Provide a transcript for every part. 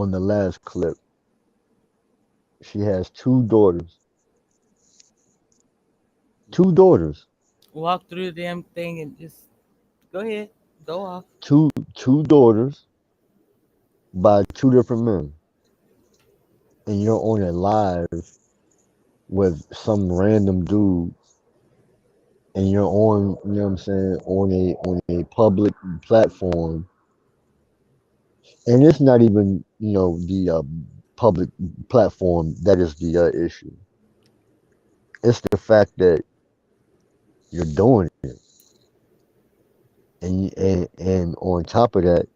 on the last clip, she has two daughters. Two daughters. Walk through the damn thing and just go ahead, go off. Two daughters by two different men. And you're on it live with some random dude and you're on, you know what I'm saying, on a public platform, and it's not even, the public platform that is the issue. It's the fact that you're doing it, and on top of that,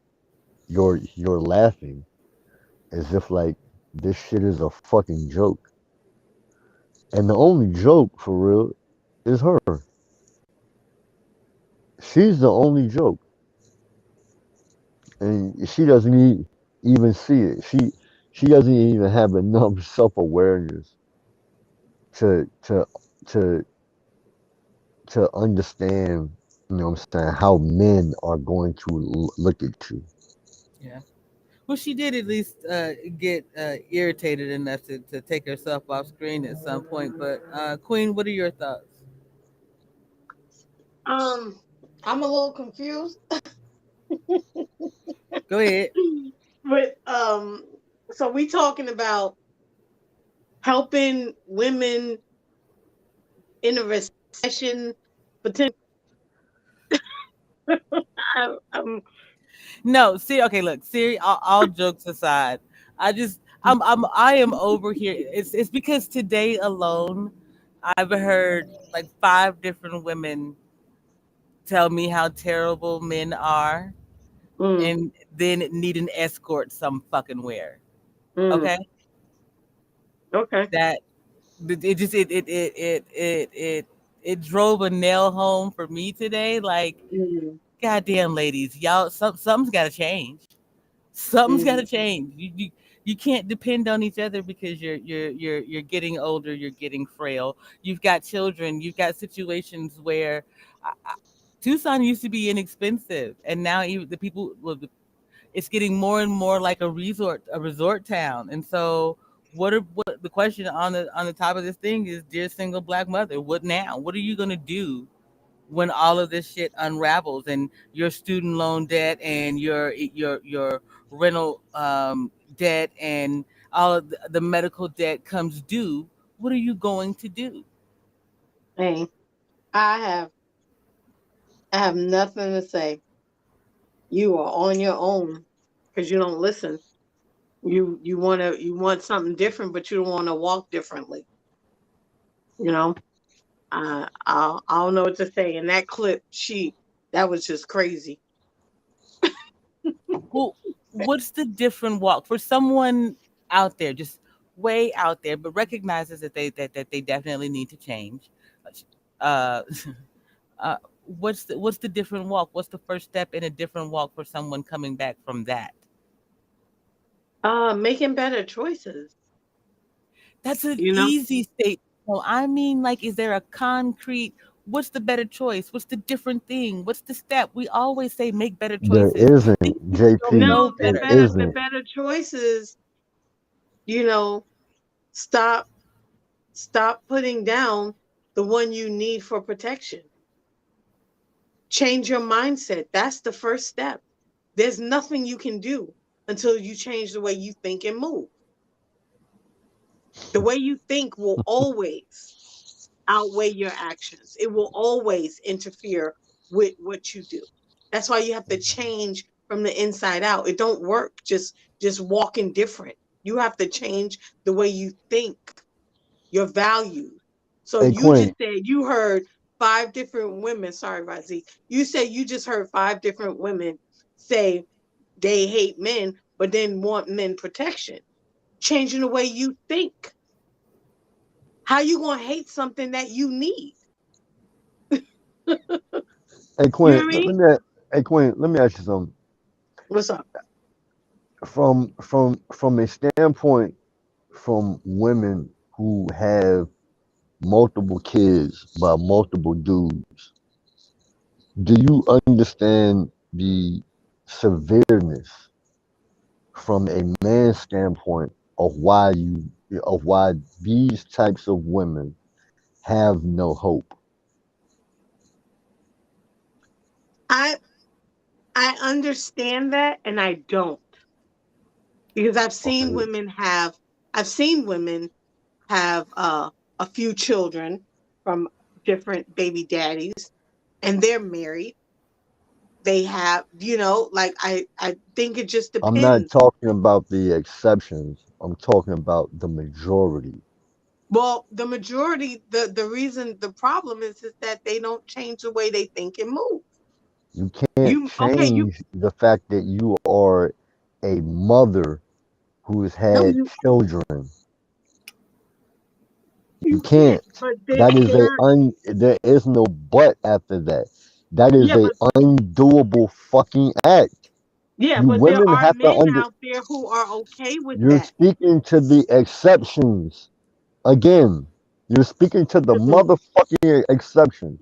you're laughing as if like this shit is a fucking joke, and the only joke for real is her. She's the only joke, and she doesn't even see it. She doesn't even have enough self awareness to to to to understand. You know what I'm saying? How men are going to look at you. Yeah. Well, she did at least get irritated enough to take herself off screen at some point. But Queen, what are your thoughts? Um, I'm a little confused, Go ahead. but so we talking about helping women in a recession, potential. I'm No, see, okay, look, Siri. All jokes aside, I am over here. It's because today alone, I've heard like five different women tell me how terrible men are, mm, and then need an escort some fucking where. mm, Okay, okay. that it just it drove a nail home for me today. Like, Mm, goddamn, ladies, y'all, something's got to change. Something's got to mm, change. You can't depend on each other because you're getting older. You're getting frail. You've got children. You've got situations where Tucson used to be inexpensive, and now even the people, well, it's getting more and more like a resort town. And so, what the question on the top of this thing is, dear single black mother, what now? What are you gonna do when all of this shit unravels and your student loan debt and your rental debt and all of the medical debt comes due? What are you going to do? hey, I have I have nothing to say. You are on your own because you don't listen. You want something different, but you don't want to walk differently. You know. I don't know what to say. In that clip, that was just crazy. Well, what's the different walk for someone out there, just way out there, but recognizes that they definitely need to change? Uh, what's the different walk? What's the first step in a different walk for someone coming back from that? Making better choices. That's an You know. easy statement. So I mean, like, is there a concrete? What's the better choice? What's the different thing? What's the step? We always say make better There choices. These isn't, people don't JP. know No, There better. the isn't. better choices. You know, stop stop putting down the one you need for protection. Change your mindset. That's the first step. There's nothing you can do until you change the way you think and move. The way you think will always outweigh your actions. It will always interfere with what you do. That's why you have to change from the inside out. It don't work just walking different. You have to change the way you think, your values. So Hey, you Quinn. just said you heard five different women. Sorry, Razi. You said you just heard five different women say they hate men, but then want men protection. Changing the way you think. How you gonna hate something that you need? Hey, You know Quinn. what I Let, mean? let me. Hey, Quinn. Let me ask you something. What's up? From a standpoint, from women who have multiple kids by multiple dudes, do you understand the severeness from a man's standpoint of why these types of women have no hope. I I understand that and I don't, because Okay, I've seen women have a few children from different baby daddies, and they're married. They have, like, I think it just I'm not depends. talking about the exceptions. I'm talking about the majority. Well, the majority, the reason, the problem is that they don't change the way they think and move. You can't You okay? You change the fact that you are a mother who's no, had children. You you can't. can't. But That is there, there is no but after that. That is yeah, a but undoable fucking act. yeah, You but there women are have to men out there who are okay with you're that. speaking to the exceptions. Again, you're speaking to the Mm-mm. motherfucking exceptions.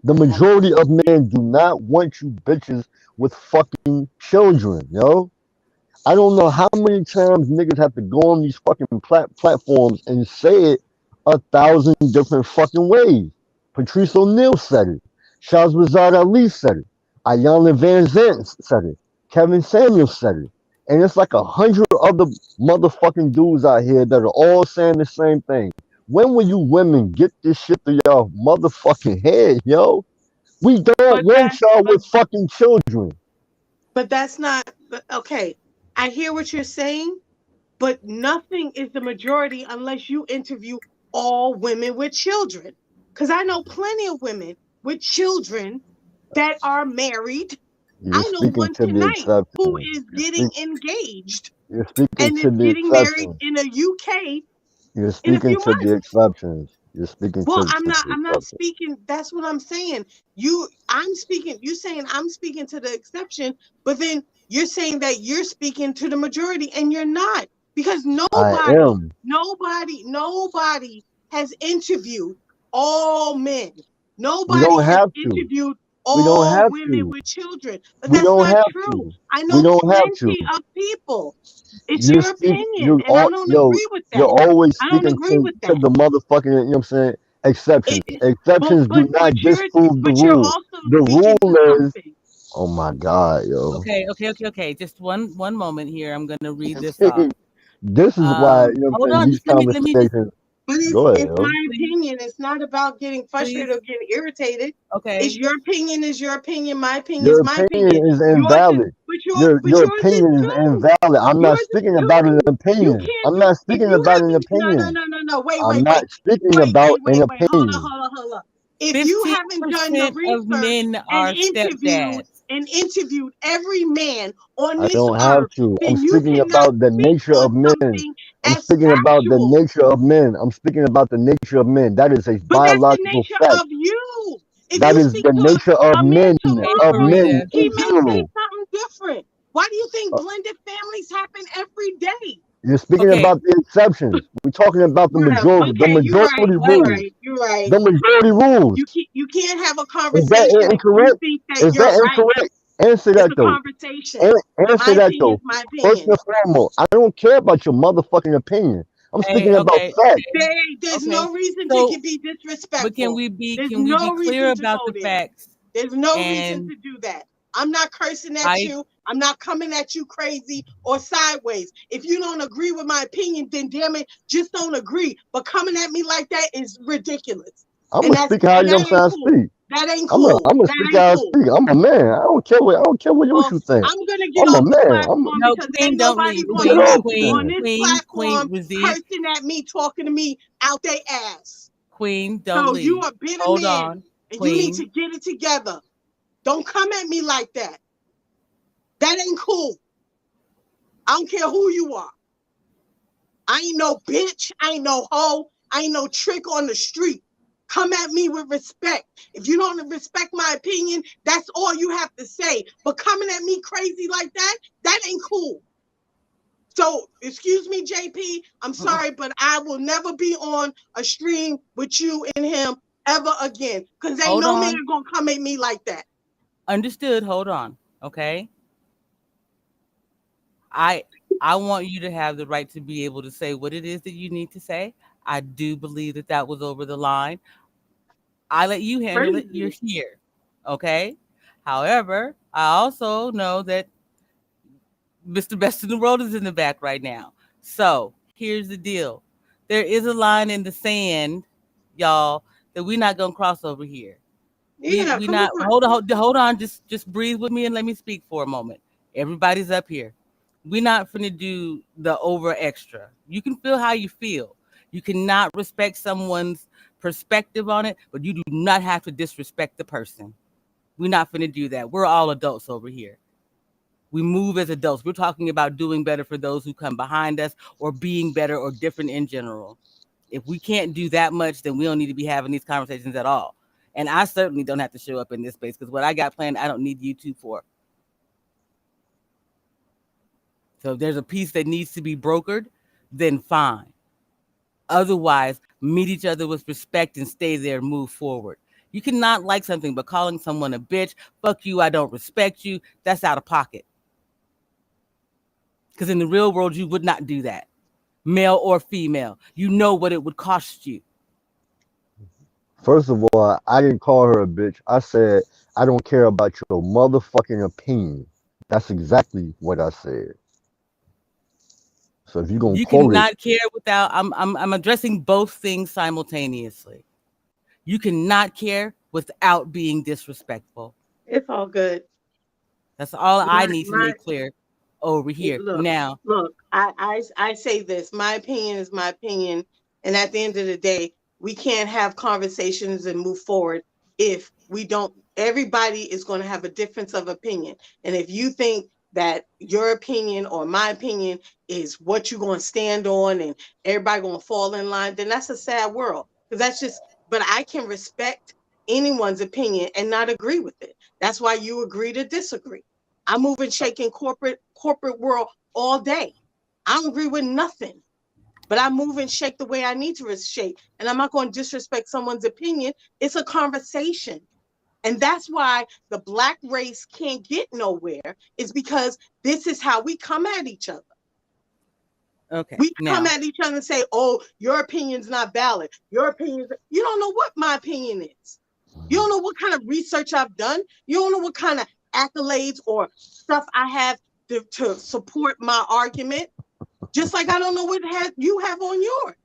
The majority of men do not want you bitches with fucking children, yo. I don't know how many times niggas have to go on these fucking platforms and say it 1,000 different fucking ways. Patrice O'Neal said it. Shahrazad Ali said it. Ayanna Van Zant said it. Kevin Samuels said it. And it's like 100 other motherfucking dudes out here that are all saying the same thing. When will you women get this shit to y'all motherfucking head, yo? We don't But want that's y'all with fucking children. but that's not but, okay. I hear what you're saying, but nothing is the majority unless you interview all women with children. Because I know plenty of women with children that are married. You're I know speaking one to the tonight who exceptions. is getting engaged You're speaking and to is the getting married exceptions. in the UK You're in a speaking few to the months. exceptions. You're speaking Well, to the I'm not exceptions. speaking. That's what I'm saying. I'm speaking. You saying I'm speaking to the exception, but then you're saying that you're speaking to the majority, and you're not, because I nobody, am. nobody has interviewed all men. We don't Nobody has have to. interviewed We don't all have women to. with children, but We that's don't not have true. to. I We know don't have to. plenty of people. It's You your speak. opinion, You and I all. don't Yo. agree with You're that. always I don't speaking agree with to that. the motherfucking. You know what I'm saying? Exceptions. It, Exceptions do not disprove the you're rule. also The speaking to rule is. something. Oh my God, yo. Okay. Just one moment here. I'm gonna read this off. This is why. You know what Hold I'm saying? on. These Just let me just conversations. But Go ahead, it's yo. my please opinion. It's not about getting please. frustrated or getting irritated. It's Okay. your opinion is your opinion. My opinion is Your my opinion. opinion is Yours is, invalid. but Your yours is opinion is too. invalid. I'm not Yours is speaking about an too. You opinion. can't I'm do not if speaking you about an haven't. opinion. No. I'm not speaking about an Hold on, opinion. hold on. If you haven't done the 15% of research men and are stepdads. interviewed every man on I this don't have earth, to. I'm then you speaking cannot about the speak nature on of men. something I'm as speaking about the factual. nature of men. I'm speaking about the nature of men. That is a But that's the biological nature fact. of you. If That you is speak the to nature a man Hey, of tomorrow, men Farida. he in may say general. something different. Why do you think Uh, blended families happen every day? You're speaking Okay. about the exceptions. We're talking about the Whatever. majority. The Okay, you're right. majority You're What? rules. right. You're right. The majority rules. You can't have a Is that conversation if you incorrect? think that Is you're that right. incorrect? Answer It's that a though. conversation. Answer My that opinion though. is my First opinion. and foremost, I don't care about your motherfucking opinion. I'm Hey, speaking about okay, facts. There's okay. no reason to So, be but can disrespectful. we be There's can we be no clear reason to about go the there. facts? There's no reason And to do that. I'm not cursing at I you. I'm not coming at you crazy or sideways. If you don't agree with my opinion, then damn it, just don't agree. But coming at me like that is ridiculous. I'm And gonna speak how you know what that I'm saying ain't I cool. speak. That ain't I'm cool. gonna That speak ain't how I cool. speak. I'm a man. I don't care what Well, you think. I'm gonna get I'm a off the man. platform no because queen, ain't don't nobody leave. gonna get Queen, be off queen, on then. this queen, platform receive. cursing at me, talking to me out their ass. Queen, don't So you leave. a bitter Hold man on, and you need to queen. get it together. Don't come at me like that. That ain't cool. I don't care who you are. I ain't no bitch. I ain't no hoe. I ain't no trick on the street. Come at me with respect. If you don't respect my opinion, that's all you have to say. But coming at me crazy like that ain't cool. So, excuse me, JP. I'm sorry, but I will never be on a stream with you and him ever again. Because ain't Hold no man on. gonna come at me like that. Understood. Hold on. Okay. I I want you to have the right to be able to say what it is that you need to say. I do believe that that was over the line. I let you handle it. You're Crazy. here. Okay. However, I also know that Mr. Best in the World is in the back right now. So here's the deal. There is a line in the sand, y'all, that we're not gonna cross over here. Yeah, We come not on. hold on, just breathe with me and let me speak for a moment. Everybody's up here. We're not finna do the over extra. You can feel how you feel. You cannot respect someone's perspective on it, but you do not have to disrespect the person. We're not finna do that. We're all adults over here. We move as adults. We're talking about doing better for those who come behind us or being better or different in general. If we can't do that much, then we don't need to be having these conversations at all. And I certainly don't have to show up in this space because what I got planned, I don't need you two for. So if there's a piece that needs to be brokered, then fine. Otherwise, meet each other with respect and stay there, move forward. You cannot like something, but calling someone a bitch, fuck you, I don't respect you, that's out of pocket. Because in the real world, you would not do that, male or female. You know what it would cost you. First of all, I didn't call her a bitch. I said I don't care about your motherfucking opinion. That's exactly what I said. So if you're gonna You quote it, cannot care without. I'm addressing both things simultaneously. You cannot care without being disrespectful. It's all good. That's all I My need to my make clear over here look, now. look, I say this. My opinion is my opinion. And at the end of the day, we can't have conversations and move forward if we don't. Everybody is going to have a difference of opinion. And if you think that your opinion or my opinion is what you're going to stand on and everybody going to fall in line, then that's a sad world. Because that's just, but I can respect anyone's opinion and not agree with it. That's why you agree to disagree. I move and shake in corporate world all day. I don't agree with nothing, but I move and shake the way I need to shake. And I'm not going to disrespect someone's opinion. It's a conversation. And that's why the black race can't get nowhere, is because this is how we come at each other. Okay, We come now, at each other and say, oh, your opinion's not valid. Your opinion, you don't know what my opinion is. You don't know what kind of research I've done. You don't know what kind of accolades or stuff I have to support my argument. Just like I don't know what you have on yours.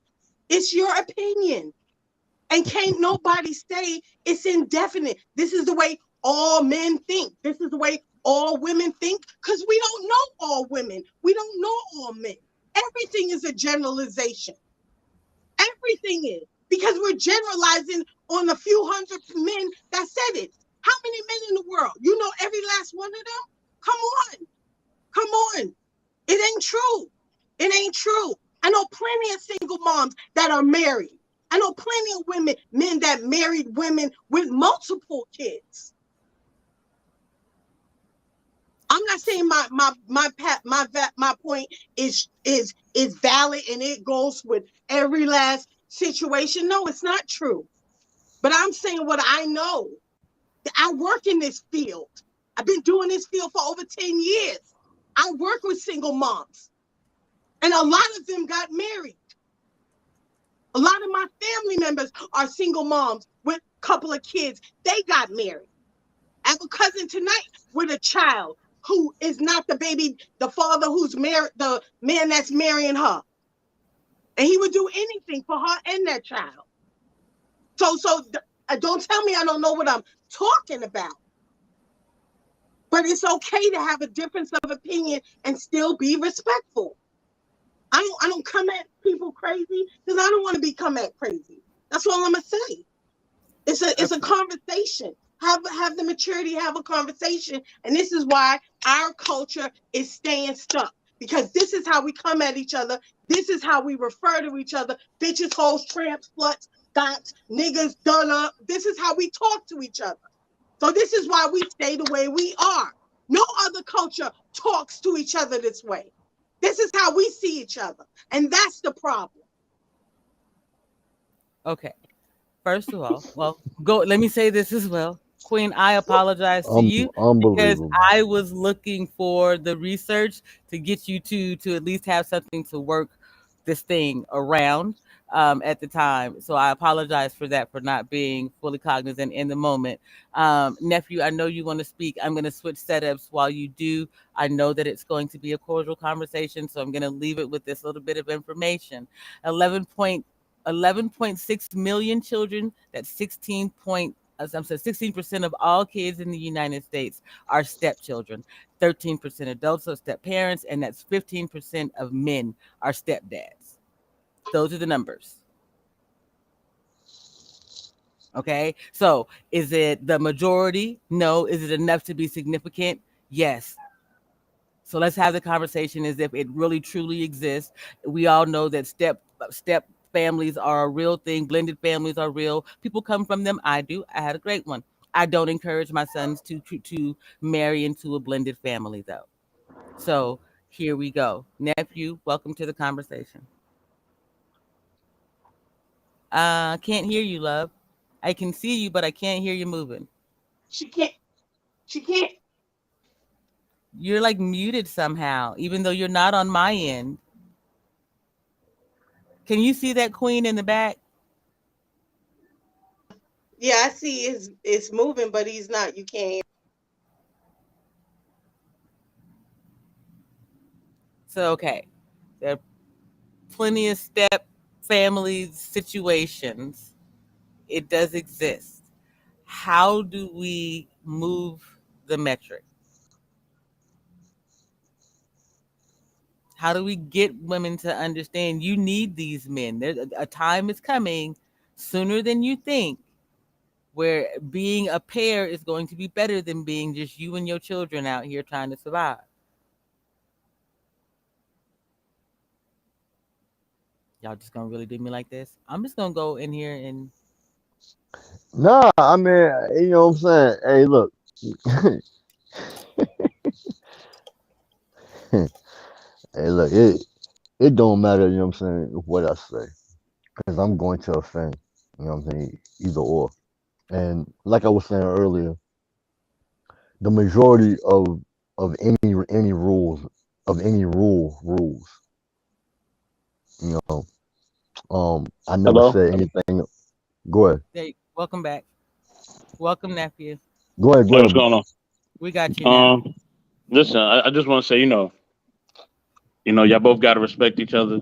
It's your opinion. And can't nobody say it's indefinite. This is the way all men think. This is the way all women think, because we don't know all women. We don't know all men. Everything is a generalization. Everything is. Because we're generalizing on the few hundred men that said it. How many men in the world? You know every last one of them? Come on. Come on. It ain't true. It ain't true. I know plenty of single moms that are married. I know plenty of men that married women with multiple kids. I'm not saying my point is valid and it goes with every last situation. No, it's not true. But I'm saying what I know. I work in this field. I've been doing this field for over 10 years. I work with single moms, and a lot of them got married. A lot of my family members are single moms with a couple of kids. They got married. I have a cousin tonight with a child who is not the baby, the father who's married, the man that's marrying her. And he would do anything for her and that child. So don't tell me I don't know what I'm talking about. But it's okay to have a difference of opinion and still be respectful. I don't come at people crazy because I don't want to be come at crazy. That's all I'm gonna say. It's a okay, conversation. Have the maturity, have a conversation. And this is why our culture is staying stuck. Because this is how we come at each other. This is how we refer to each other. Bitches, hoes, tramps, sluts, dots, niggas, done. This is how we talk to each other. So this is why we stay the way we are. No other culture talks to each other this way. This is how we see each other. And that's the problem. okay. First of all, well, go. Let me say this as well. Queen, I apologize to you because Unbelievable. I was looking for the research to get you to at least have something to work this thing around at the time. So I apologize for that, for not being fully cognizant in the moment. Nephew, I know you want to speak. I'm going to switch setups while you do. I know that it's going to be a cordial conversation, so I'm going to leave it with this little bit of information. 11.6 million children, that's 16 point, as I'm saying, 16% of all kids in the United States are stepchildren. 13% adults are step parents, and that's 15% of men are stepdads. Those are the numbers. Okay. So is it the majority? No. Is it enough to be significant? Yes. So let's have the conversation as if it really truly exists. We all know that step families are a real thing. Blended families are real. People come from them. I do. I had a great one. I don't encourage my sons to marry into a blended family though. So here we go. Nephew, welcome to the conversation. Can't hear you, love. I can see you, but I can't hear you moving. She can't. She can't. You're like muted somehow, even though you're not on my end. Can you see that queen in the back? Yeah, I see. It's moving, but he's not. You can't. So okay, there are plenty of step family situations. It does exist. How do we move the metric? How do we get women to understand you need these men? There, a time is coming sooner than you think where being a pair is going to be better than being just you and your children out here trying to survive. Y'all just gonna really do me like this? I'm just gonna go in here and Nah, I mean, you know what I'm saying? Hey, look. Hey, look, it don't matter, you know what I'm saying, what I say. Because I'm going to offend. You know what I'm saying? Either or. And like I was saying earlier, the majority of any rules of any rules. You know, I never Hello. said anything. Go ahead. hey, welcome back. Welcome, nephew. Go ahead. Go Hey, what's ahead. going on? We got you now. Um, Listen, I just want to say, y'all both got to respect each other.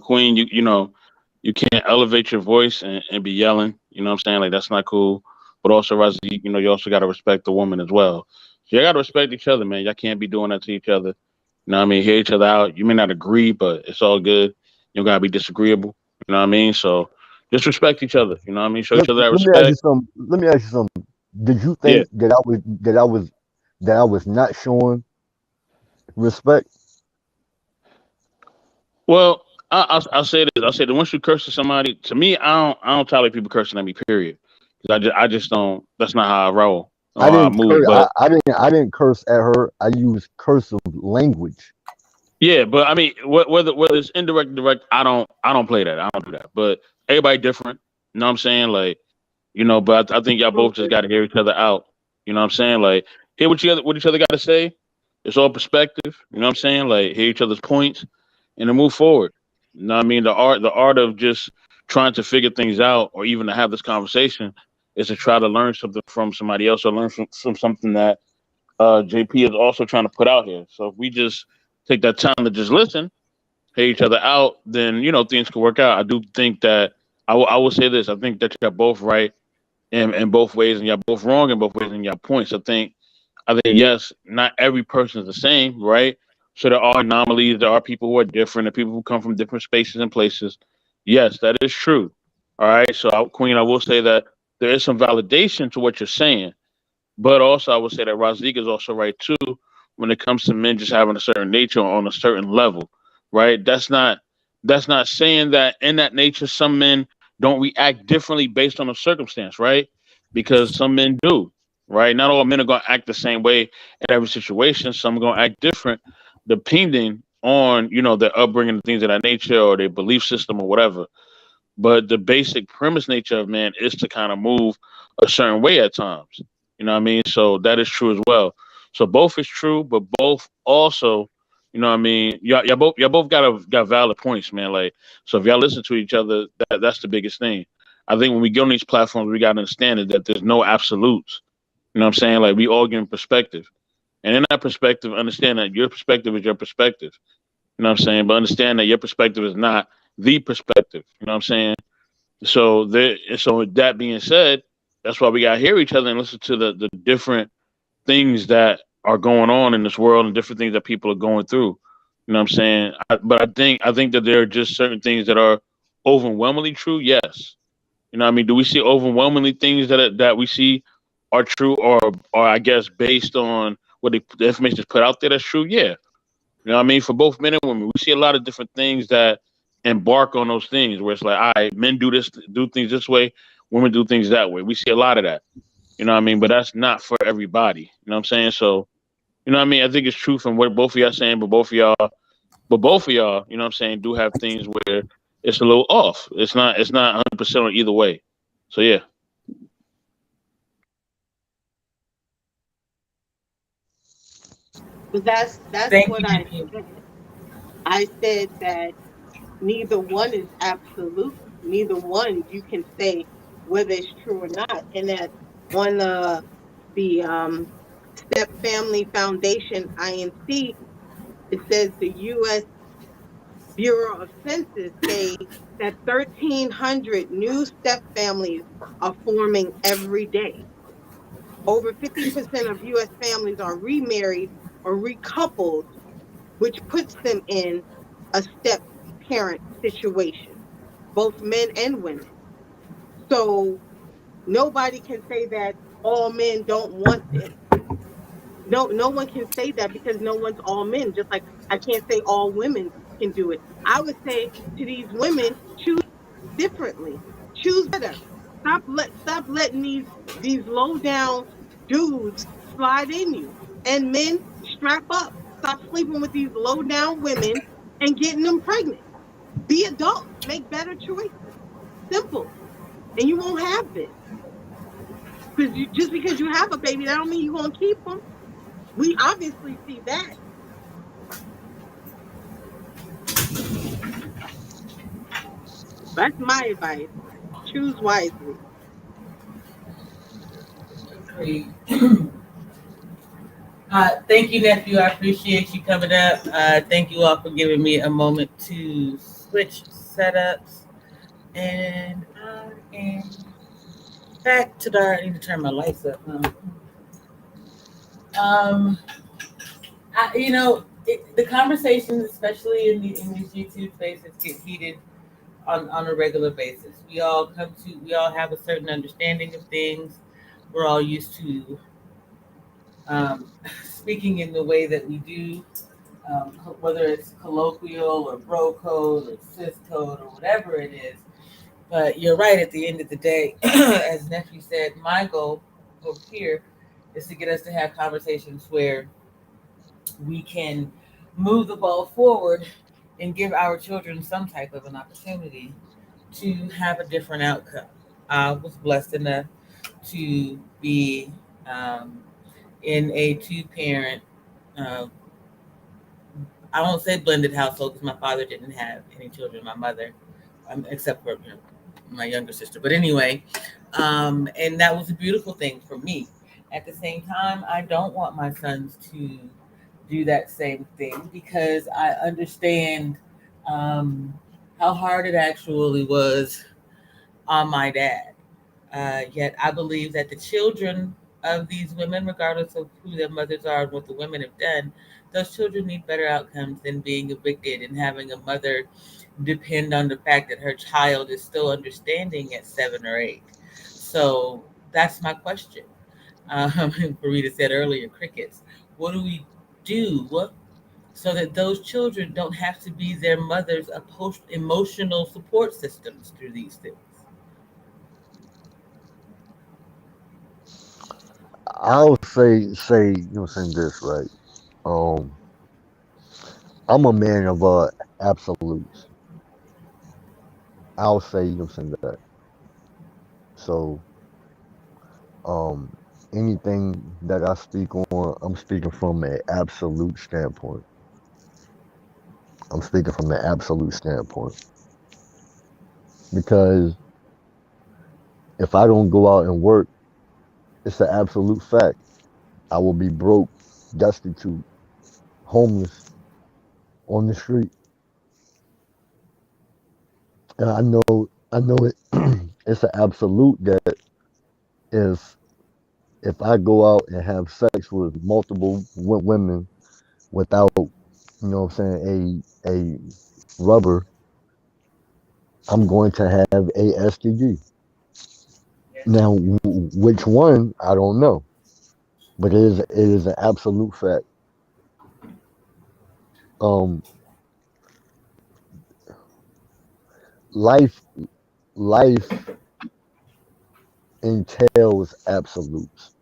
Queen, you can't elevate your voice and be yelling. You know what I'm saying? Like that's not cool. But also, Razi, you also got to respect the woman as well. So you got to respect each other, man. Y'all can't be doing that to each other. You know what I mean? Hear each other out. You may not agree, but it's all good. You don't gotta be disagreeable. You know what I mean? So just respect each other. You know what I mean? Show each other that Let me ask you respect. something. Let me ask you something. Did you Yeah. think that I was not showing respect? Well, I'll say this. I'll say that once you curse to somebody, to me, I don't tolerate people cursing at me. Period. Because I just don't. That's not how I roll or I how I didn't move. curse. But I didn't curse at her. I used cursive language. yeah, but I mean, whether it's indirect, direct, I don't play that. I don't do that. But everybody different. You know what I'm saying? Like but I think y'all both just got to hear each other out. You know what I'm saying? Like hear what each other got to say. It's all perspective. You know what I'm saying? Like hear each other's points and then move forward. You know what I mean? The art of just trying to figure things out or even to have this conversation is to try to learn something from somebody else or learn from something that JP is also trying to put out here. So if we just take that time to just listen, hear each other out, then things can work out. I do think that I will say this. I think that you're both right in both ways, and you're both wrong in both ways in your points. I think yes, not every person is the same, right? So there are anomalies. There are people who are different, and people who come from different spaces and places. Yes, that is true. All right. So, Queen, I will say that there is some validation to what you're saying, but also I would say that Razik is also right too when it comes to men just having a certain nature on a certain level, right? That's not saying that in that nature some men don't react differently based on the circumstance, right? Because some men do, right? Not all men are gonna act the same way in every situation. Some are gonna act different depending on their upbringing and things of that nature or their belief system or whatever. But the basic premise nature of man is to kind of move a certain way at times. You know what I mean? So that is true as well. So both is true, but both also, you know what I mean? Y'all both got valid points, man. Like, so if y'all listen to each other, that's the biggest thing. I think when we get on these platforms, we gotta understand it that there's no absolutes. You know what I'm saying? Like we all give perspective. And in that perspective, understand that your perspective is your perspective. You know what I'm saying? But understand that your perspective is not the perspective. You know what I'm saying? So with that being said, that's why we gotta hear each other and listen to the different things that are going on in this world and different things that people are going through. You know what I'm saying? But I think that there are just certain things that are overwhelmingly true. Yes. You know what I mean? Do we see overwhelmingly things that we see are true or I guess based on what the information is put out there that's true? Yeah. You know what I mean? For both men and women, we see a lot of different things that embark on those things where it's like, all right, men do things this way, women do things that way. We see a lot of that. You know what I mean? But that's not for everybody. You know what I'm saying? So, you know what I mean? I think it's true from what both of y'all saying, but both of y'all, you know what I'm saying, do have things where it's a little off. It's not 100% on either way. So yeah. But that's Thank what you, I nephew. said. I said that neither one is absolute. Neither one you can say whether it's true or not. And that on the Step Family Foundation INC, it says the U.S. Bureau of Census say that 1,300 new step families are forming every day. Over 50% of U.S. families are remarried or recoupled, which puts them in a step parent situation, both men and women. So nobody can say that all men don't want this. No one can say that because no one's all men. Just like I can't say all women can do it. I would say to these women, choose differently, choose better. Stop letting these low down dudes slide in you. And men, strap up. Stop sleeping with these low down women and getting them pregnant. Be adults. Make better choices. Simple. And you won't have this. Because just because you have a baby, that don't mean you're gonna keep them. We obviously see that. That's my advice. Choose wisely. Agreed. Thank you, nephew. I appreciate you coming up. Thank you all for giving me a moment to switch setups. And I am back to the. I need to turn my lights up. Um, the conversations, especially in these YouTube spaces, get heated on a regular basis. We all have a certain understanding of things. We're all used to speaking in the way that we do, whether it's colloquial or bro code or sis code or whatever it is. But you're right. At the end of the day, as nephew said, my goal over here is to get us to have conversations where we can move the ball forward and give our children some type of an opportunity to have a different outcome. I was blessed enough to be um, in a two-parent, uh, I won't say blended household because my father didn't have any children, my mother, except for my younger sister. But anyway, and that was a beautiful thing for me. At the same time, I don't want my sons to do that same thing because I understand um, how hard it actually was on my dad. Yet I believe that the children of these women, regardless of who their mothers are and what the women have done, those children need better outcomes than being evicted and having a mother depend on the fact that her child is still understanding at 7 or 8. So that's my question. Farida said earlier, crickets. What do we do? What so that those children don't have to be their mothers' emotional support systems through these things? I'll say saying this right. Um, I'm a man of absolutes. I'll say saying that. So um, anything that I speak on, I'm speaking from an absolute standpoint. I'm speaking from an absolute standpoint because if I don't go out and work, it's an absolute fact. I will be broke, destitute, homeless on the street. And I know it. It's an absolute that if if I go out and have sex with multiple women without, what I'm saying, a rubber, I'm going to have a STD. Now, which one, I don't know, but it is an absolute fact. Um, life life entails absolutes.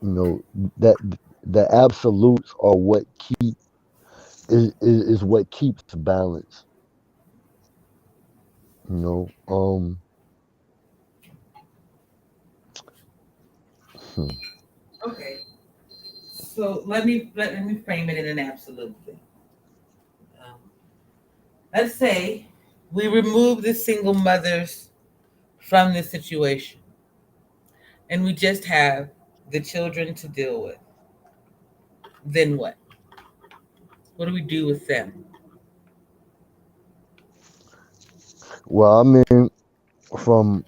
You know that the absolutes are what is what keeps balance. You know, hmm. Okay. So let me frame it in an absolute thing. Um, let's say we remove the single mothers from the situation, and we just have the children to deal with. Then what? What do we do with them? Well, I mean, from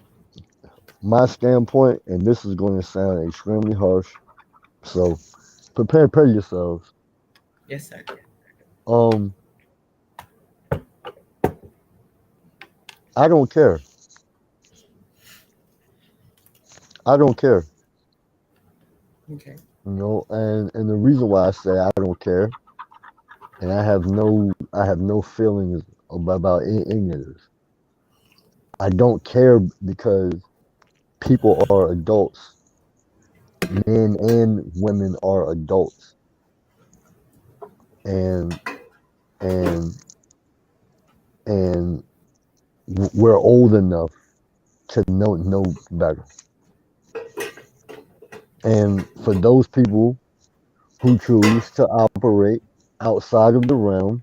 my standpoint, and this is going to sound extremely harsh, so prepare yourselves. Yes, sir. Um, I don't care. I don't care. Okay. And the reason why I say I don't care, and I have no feelings about any of this. I don't care because people are adults. Men and women are adults, and and and we're old enough to know better. And for those people who choose to operate outside of the realm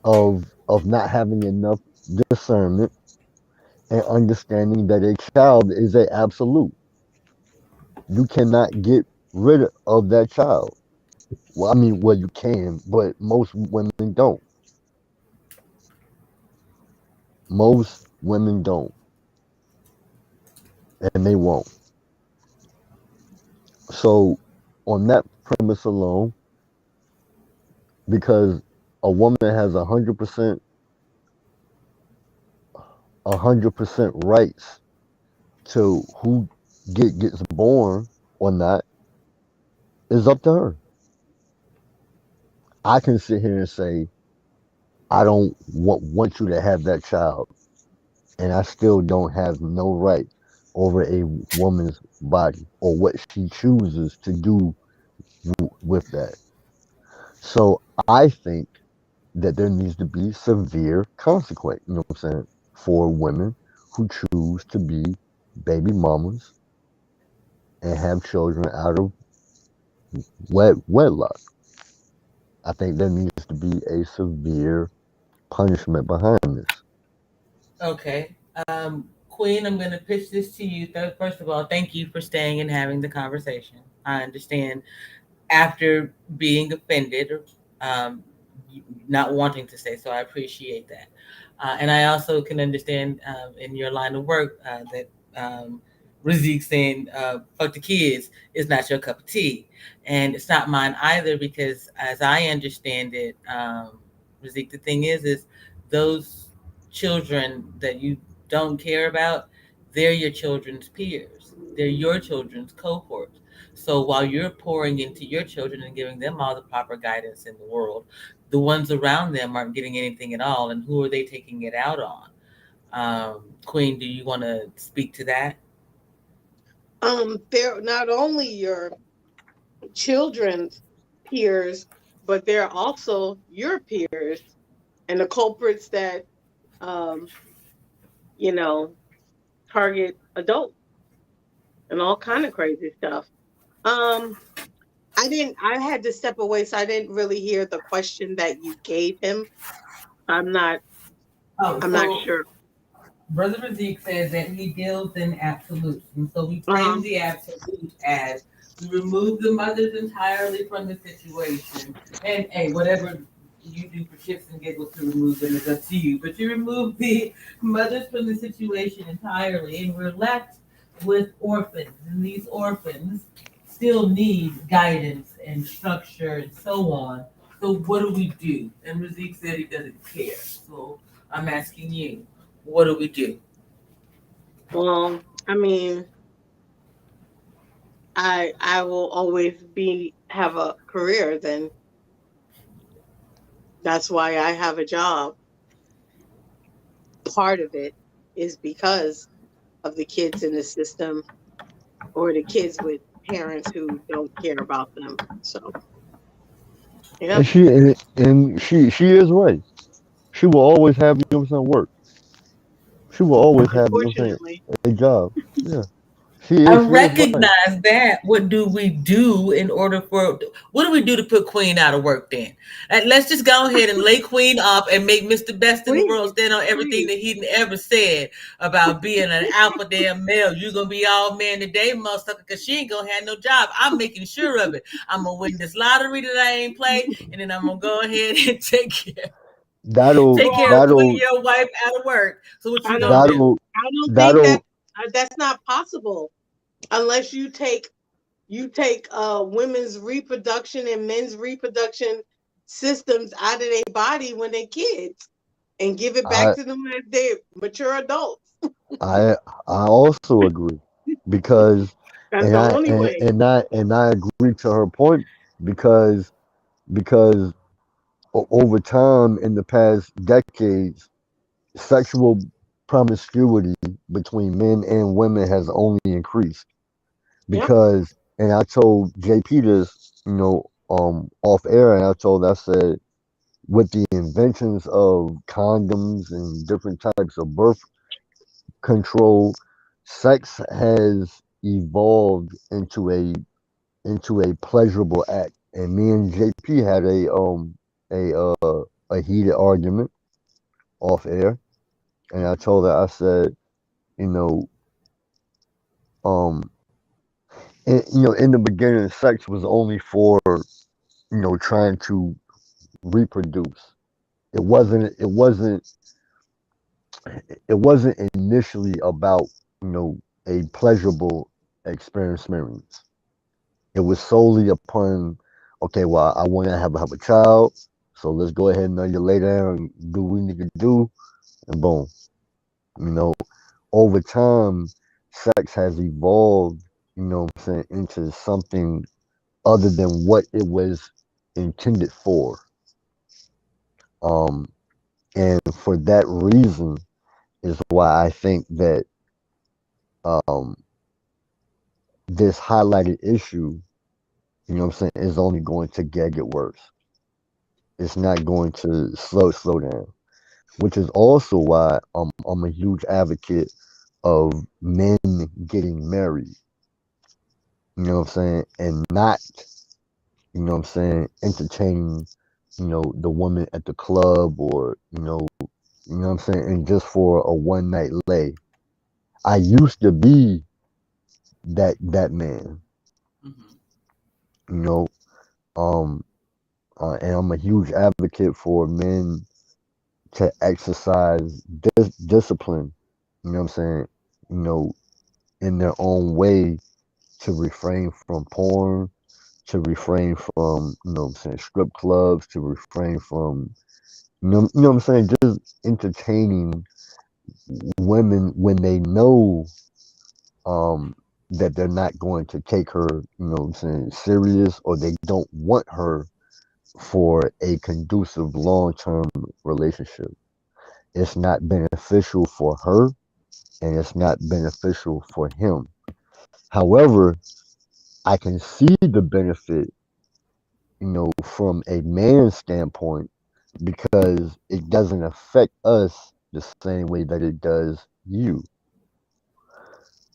of not having enough discernment and understanding that a child is a absolute, you cannot get rid of that child. Well, I mean, well, you can, but most women don't. Most women don't, and they won't. So, on that premise alone, because a woman has 100% rights to who gets born or not is up to her. I can sit here and say I don't want you to have that child, and I still don't have no right over a woman's body or what she chooses to do with that. So I think that there needs to be severe consequence, you know what I'm saying, for women who choose to be baby mamas and have children out of wedlock. I think there needs to be a severe punishment behind this. Okay. Queen, I'm going to pitch this to you. First of all, thank you for staying and having the conversation. I understand after being offended, um, not wanting to say so. I appreciate that. And I also can understand in your line of work that Razik saying fuck the kids is not your cup of tea. And it's not mine either because as I understand it, Razik, the thing is those children that you don't care about, they're your children's peers. They're your children's cohort. So while you're pouring into your children and giving them all the proper guidance in the world, the ones around them aren't getting anything at all. And who are they taking it out on? Queen, do you want to speak to that? They're not only your children's peers, but they're also your peers and the culprits that um, you know, target adults. and all kind of crazy stuff. Um, I had to step away, so I didn't really hear the question that you gave him. I'm not. Oh, I'm not so sure. Brother Razik says that he deals in absolutes. And so we frame Um. the absolute as we remove the mothers entirely from the situation. And hey, whatever you do for shits and giggles to remove them is up to you. But you remove the mothers from the situation entirely, and we're left with orphans. And these orphans still need guidance and structure and so on. So what do we do? And Razik said he doesn't care. So I'm asking you, what do we do? Well, I mean, I will always be have a career. Then that's why I have a job. Part of it is because of the kids in the system or the kids with parents who don't care about them. So, yeah, And she is right. She will always have, you know what I'm saying, work. She will always have, you know what I'm saying, unfortunately. a job. Yeah. I She is right. recognize that. What do we do in order for what do we do to put Queen out of work then? Let's just go ahead and lay Queen up and make Mr. Best in the world Please, stand on everything please. that he ever said about being an alpha damn male. You're gonna be all man today, motherfucker, because she ain't gonna have no job. I'm making sure of it. I'm gonna win this lottery that I ain't played, and then I'm gonna go ahead and That'll take care Well, of putting that'll your wife out of work. So what you I gonna don't. do? that'll I don't think that'll that's not possible unless you take women's reproduction and men's reproduction systems out of their body when they're kids and give it back I to them as they mature adults. I I also agree because That's the only and way. I agree to her point because because over time in the past decades sexual promiscuity between men and women has only increased Yep. because and I told JP this, off air, and I said with the inventions of condoms and different types of birth control, sex has evolved into a pleasurable act. And me and JP had a heated argument off air, and I told her, I said, you know, um, in the beginning, sex was only for trying to reproduce. It wasn't it wasn't initially about a pleasurable experience. It was solely upon, okay, well, I want to have a child, so let's go ahead and you lay down and do what we need to do, and boom. You know, over time, sex has evolved, what I'm saying, into something other than what it was intended for. Um, and for that reason is why I think that um, this highlighted issue, what I'm saying, is only going to get worse. It's not going to slow down, which is also why I'm a huge advocate of men getting married. You know what I'm saying, and not what I'm saying, entertaining the woman at the club or what I'm saying, and just for a one night lay. I used to be that man, Mhm. you know, um, and I'm a huge advocate for men to exercise discipline. You know what I'm saying? You know, in their own way to refrain from porn, to refrain from what I'm saying, strip clubs, to refrain from what I'm saying, just entertaining women when they know um that they're not going to take her, what I'm saying, serious, or they don't want her for a conducive long-term relationship. It's not beneficial for her and it's not beneficial for him. However, I can see the benefit, from a man's standpoint because it doesn't affect us the same way that it does you.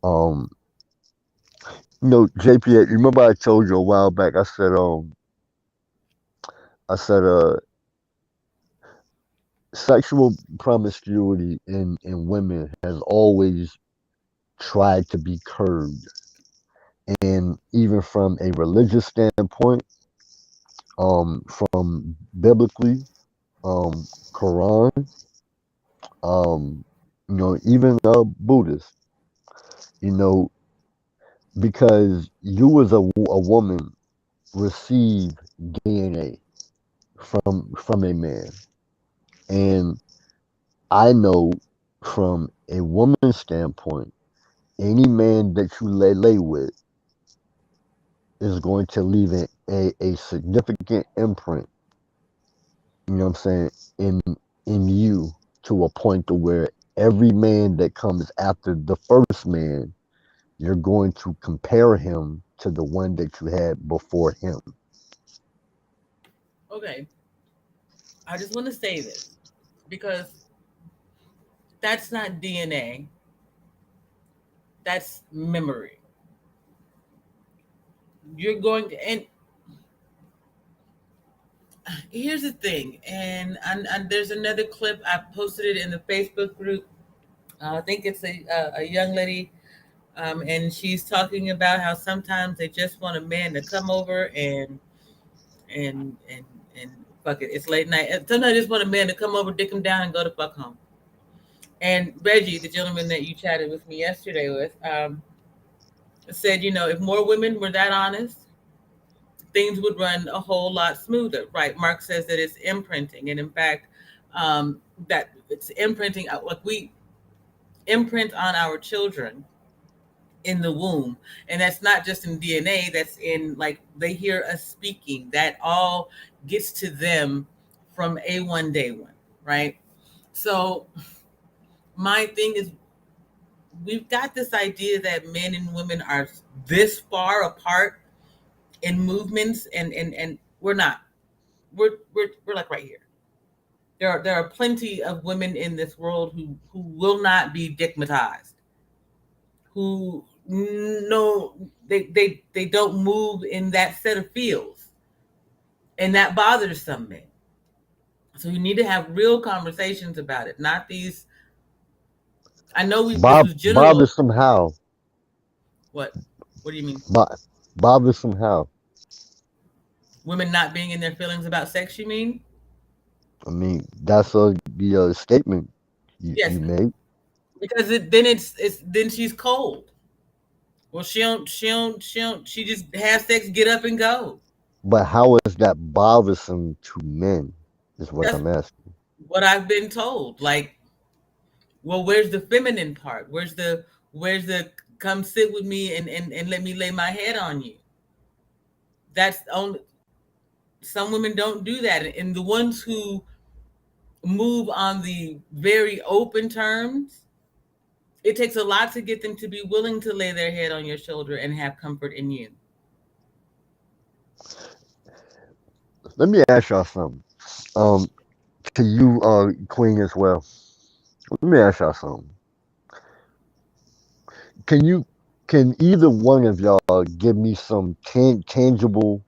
Um, JP, you remember I told you a while back? I said, sexual promiscuity in women has always tried to be curbed, and even from a religious standpoint, from biblically, Quran, um, even Buddhist, you know, because you as a woman receive DNA from a man, and I know from a woman's standpoint, any man that you lay with is going to leave a significant imprint, you know what I'm saying, in you, to a point to where every man that comes after the first man, you're going to compare him to the one that you had before him. Okay, I just want to say this because that's not DNA, that's memory. You're going to, and here's the thing, and there's another clip. I posted it in the Facebook group. I think it's a young lady, and she's talking about how sometimes they just want a man to come over and and and fuck it. It's late night. And sometimes I just want a man to come over, dick him down, and go to fuck home. And Reggie, the gentleman that you chatted with me yesterday with, said, if more women were that honest, things would run a whole lot smoother. Right? Mark says that it's imprinting, and in fact, that it's imprinting. Like we imprint on our children in the womb, and that's not just in DNA, that's in, like, they hear us speaking, that all gets to them from A1 day one, right? So my thing is, we've got this idea that men and women are this far apart in movements, and we're not. We're like right here. There are plenty of women in this world who will not be digmatized, who no, they don't move in that set of fields, and that bothers some men. So you need to have real conversations about it, not these. I know this was general. Bothersome how? What? What do you mean? Bo- Bothersome how? Women not being in their feelings about sex? You mean? I mean, that's the statement you Yes, made. because then she's cold. Well, she don't. She just has sex, get up and go. But how is that bothersome to men? Is what That's I'm asking. what I've been told. Like, well, where's the feminine part? Where's the come sit with me and let me lay my head on you? That's only some women don't do that, and the ones who move on the very open terms, it takes a lot to get them to be willing to lay their head on your shoulder and have comfort in you. Let me ask y'all something. Um, to you, Queen, as well. Let me ask y'all something. Can you, can either one of y'all give me tangible,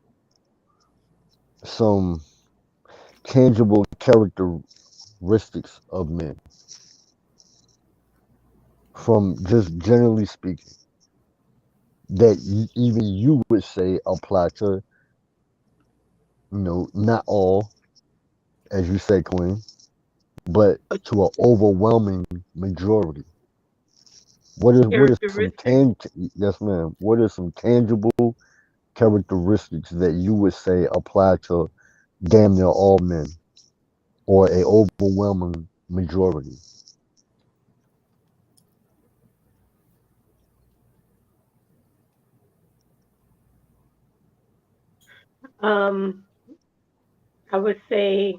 some tangible characteristics of men, from just generally speaking, that even you would say apply to, not all, as you say, Queen, but A to an overwhelming majority? What is some characteristic. yes, ma'am? What are some tangible characteristics that you would say apply to damn near all men, or a overwhelming majority? Um, I would say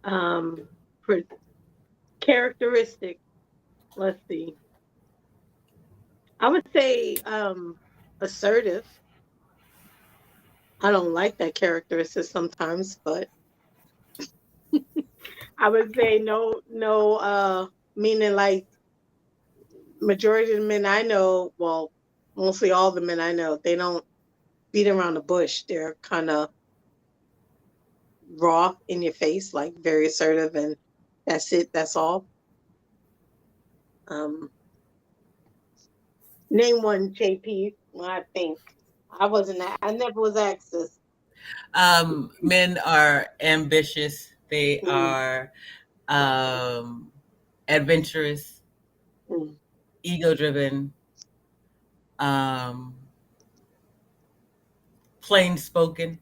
um, for characteristic. Let's see. I would say assertive. I don't like that characteristic sometimes, but I would say no, no, meaning like majority of the men I know, well, mostly all the men I know, they don't beat around the bush. They're kind of raw in your face, like very assertive, and that's it. That's all. Um, name one, JP. Well, I think I wasn't. I never was asked this. Men are ambitious. They Mm, are um, adventurous, mm. ego driven, um, plain spoken.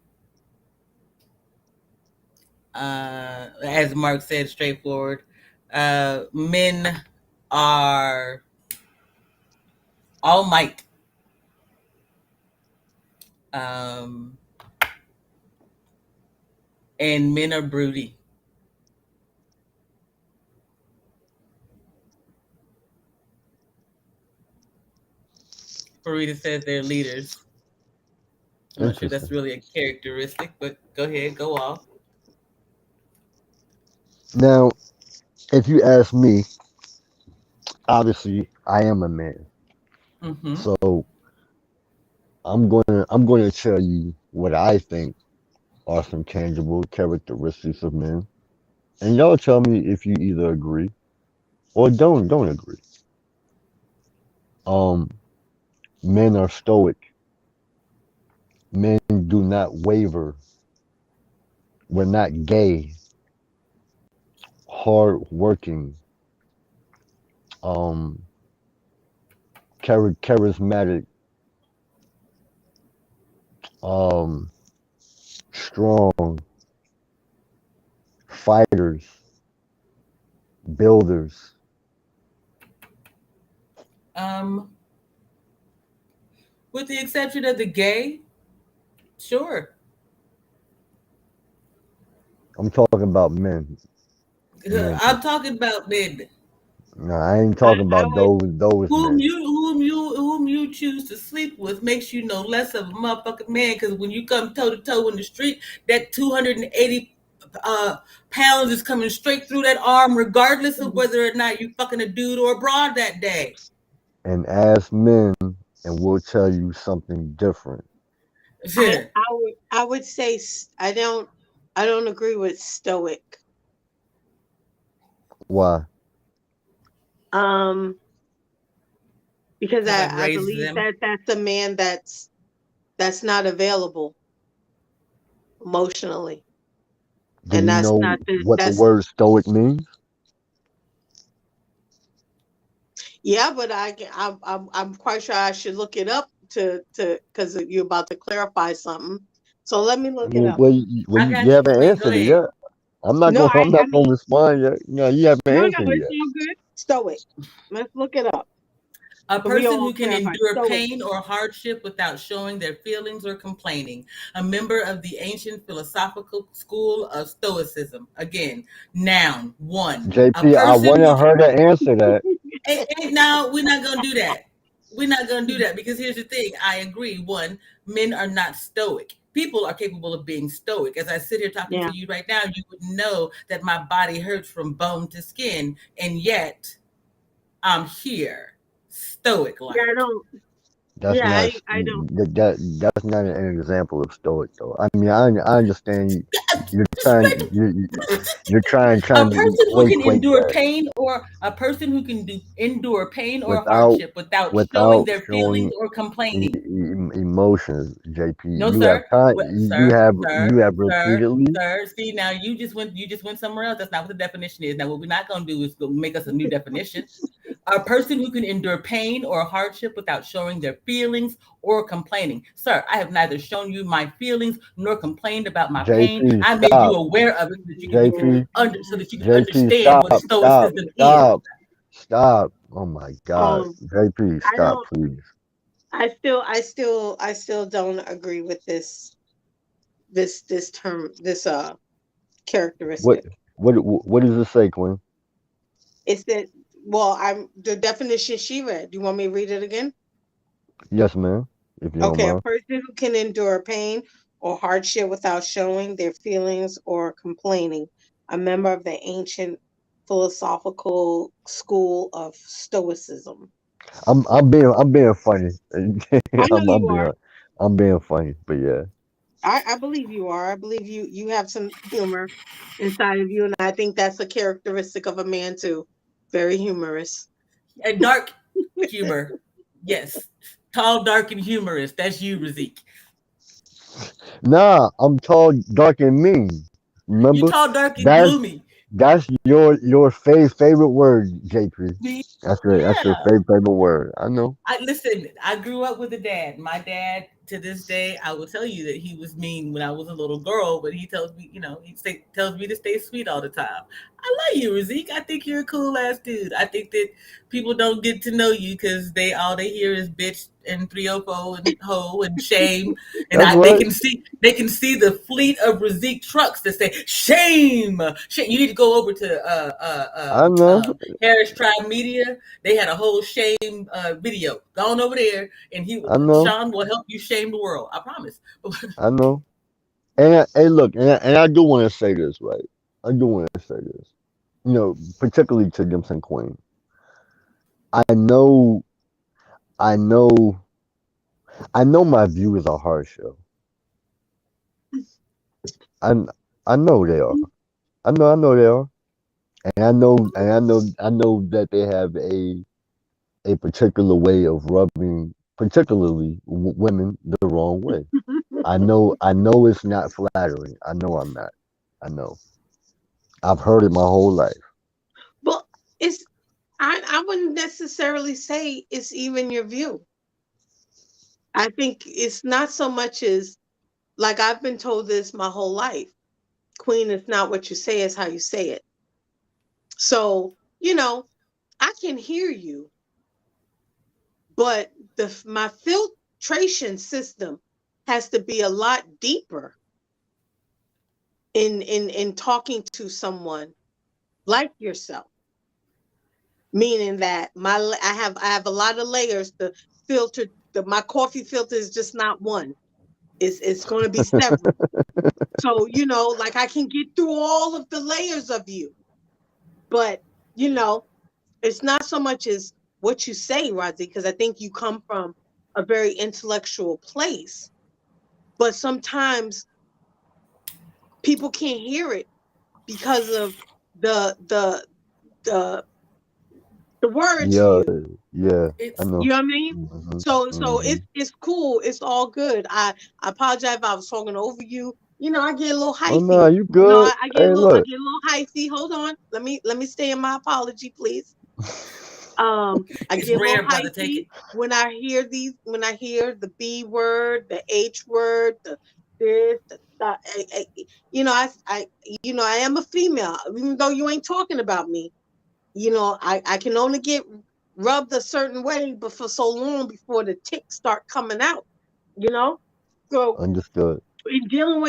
As Mark said, straightforward. Men are all might. Um, and men are broody. Farida says they're leaders. I'm not sure that's Interesting. really a characteristic, but go ahead, go off. Now, if you ask me, obviously I am a man, Mm-hmm. so I'm going to tell you what I think are some tangible characteristics of men, and y'all tell me if you either agree or don't agree. Um, Men are stoic. Men do not waver. We're not gay. Hard working. Um, charismatic. Um, strong. Fighters. Builders. Um, with the exception of the gay, sure. I'm talking about men. Men. I'm talking about men. No, I ain't I, talking I about would. those Whom men. you choose to sleep with makes you no less of a motherfucking man. Because when you come toe to toe in the street, that 280 pounds is coming straight through that arm, regardless of whether or not you fucking a dude or a broad that day. And ask men, and we'll tell you something different. I would say I don't agree with stoic. Why? Um, because Because I've I raised believe them. that that's a man that's not available emotionally, Do and you that's know not the what the that's word stoic means? yeah. But I'm quite sure I should look it up to because you're about to clarify something. So let me I look it mean, up. I you got you, haven't Queen. Go answered it ahead. yet. No, I'm I not mean gonna respond yet. No, you haven't no, answered it it's yet. all good. Stoic. Let's look it up A so we person all who can clarify. endure Stoic. pain or hardship without showing their feelings or complaining. A member of the ancient philosophical school of Stoicism. Again, noun one. A JP, I person who wanted can. her to answer that. Now we're not gonna do that. We're not gonna do that because here's the thing. I agree. One, men are not stoic. People are capable of being stoic. As I sit here talking to Yeah. you right now, you would know that my body hurts from bone to skin, and yet I'm here, stoic Yeah. I like. don't. That's Yeah. not I don't. that's not an example of stoic though. I mean, I understand you're trying A trying to person who can equate endure that pain or a person who can endure pain or without hardship without showing without their feelings showing or complaining. emotions. JP, No, sir. What, you have repeatedly. See, now you just went somewhere else. That's not what the definition is. Now, what we're not going to do is go make us a new definition. A person who can endure pain or hardship without showing their feelings or complaining. Sir, I have neither shown you my feelings nor complained about my pain. JP, I made you stop. aware of it so that Mm, JP, you could mm, understand what stoicism is. stop. Oh my God, um. JP, I stop, don't. please. I still don't agree with this term this What characteristic. what does it say, Quinn? It's that well, I'm the definition she read. Do you want me to read it again? Yes, ma'am. If you don't Okay, a mind. person who can endure pain or hardship without showing their feelings or complaining. a member of the ancient philosophical school of Stoicism. I'm being funny. I know I'm I'm you being are. I'm being funny, but yeah. I believe you are. I believe you have some humor inside of you, and I think that's a characteristic of a man too. Very humorous. And dark humor. Yes. Tall, dark, and humorous. That's you, Razik. Nah, I'm tall, dark, and mean. You Remember? tall, dark, and That's gloomy. that's your favorite word, JP. Me? That's your Yeah. favorite word. I know. I listen. I grew up with a dad. My dad, to this day, I will tell you that he was mean when I was a little girl, but he tells me, tells me to stay sweet all the time. I love you, Razik. I think you're a cool ass dude. I think that people don't get to know you because they hear is bitch and 304 and hoe and shame, and That's they right. can see the fleet of Razik trucks that say shame. Shame. You need to go over to I know. Harris Tribe Media. They had a whole shame video. Go on over there, and I know. Sean will help you shame the world. I promise. I know. And hey, look, and I do want to say this, right? I do want to say this. Particularly to Gibson Queen. I know, I know, I know my views are harsh, yo. I I know they are. I know they are, and I know that they have a particular way of rubbing, particularly women, the wrong way. I know it's not flattering. I know I'm not. I know. I've heard it my whole life. Well, it's I wouldn't necessarily say it's even your view. I think it's not so much as like I've been told this my whole life. Queen is not what you say, it's how you say it. So, I can hear you, but my filtration system has to be a lot deeper in talking to someone like yourself, meaning that I have a lot of layers to filter. My coffee filter is just not one. It's going to be several. So, like I can get through all of the layers of you, but you know it's not so much as what you say, Razi, because I think you come from a very intellectual place, but sometimes people can't hear it because of the the the the words Yeah, used. yeah, I It's know. You know what I mean? Hmm. So Hmm. it's cool. It's all good. I apologize if I was talking over you. I get a little Oh no, hyphy. you good? I get a Hey, little I look. get a little hyphy. Hold on. Let me stay in my apology, please. I it's get a little rare, brother. Take hyphy it. when I hear the B word, the H word, the this, the that. I am a female, even though you ain't talking about me. I can only get rubbed a certain way, but for so long before the ticks start coming out. You know, so Understood. in dealing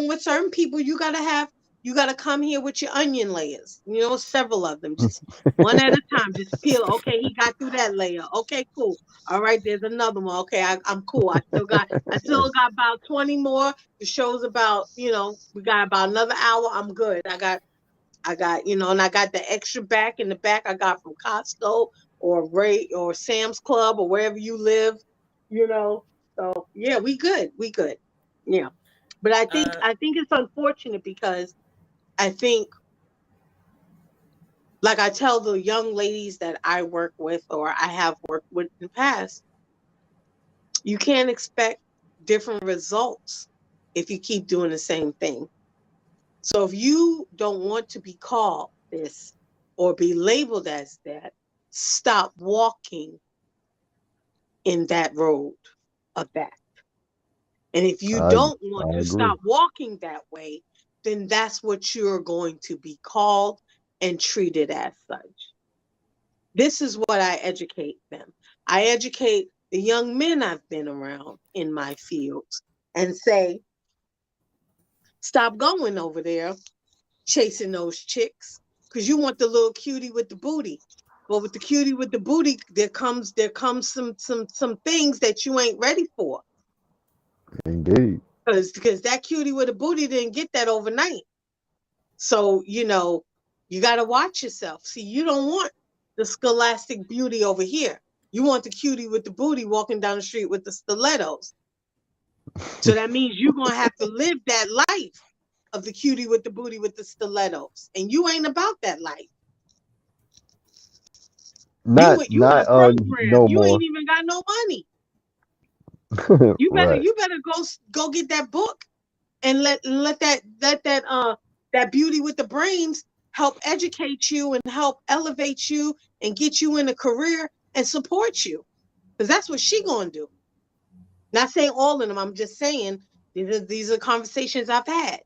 with certain people, you gotta come here with your onion layers. Several of them, just one at a time. Just peel. Okay, he got through that layer. Okay, cool. All right, there's another one. Okay, I'm cool. I still got about 20 more. The show's about, we got about another hour. I'm good. And I got the extra back in the back I got from Costco or Ray or Sam's Club or wherever you live, you know. So yeah, we good. We good. Yeah. But I think Uh, I think it's unfortunate because I think, like I tell the young ladies that I work with or I have worked with in the past, you can't expect different results if you keep doing the same thing. So if you don't want to be called this or be labeled as that, stop walking in that road of that. And if you I don't want I to agree. stop walking that way, then that's what you're going to be called and treated as such. This is what I educate them. I educate the young men I've been around in my fields and say, stop going over there chasing those chicks because you want the little cutie with the booty. But with the cutie with the booty, there comes some things that you ain't ready for Indeed. because that cutie with the booty didn't get that overnight. So, you got to watch yourself. See, you don't want the scholastic beauty over here. You want the cutie with the booty walking down the street with the stilettos. So that means you're going to have to live that life of the cutie with the booty with the stilettos. And you ain't about that life. Not You in a not program. no You ain't more. even got no money. You better Right. you better go get that book and let that beauty with the brains help educate you and help elevate you and get you in a career and support you. Because that's what she gonna do. Not saying all of them, I'm just saying these are conversations I've had.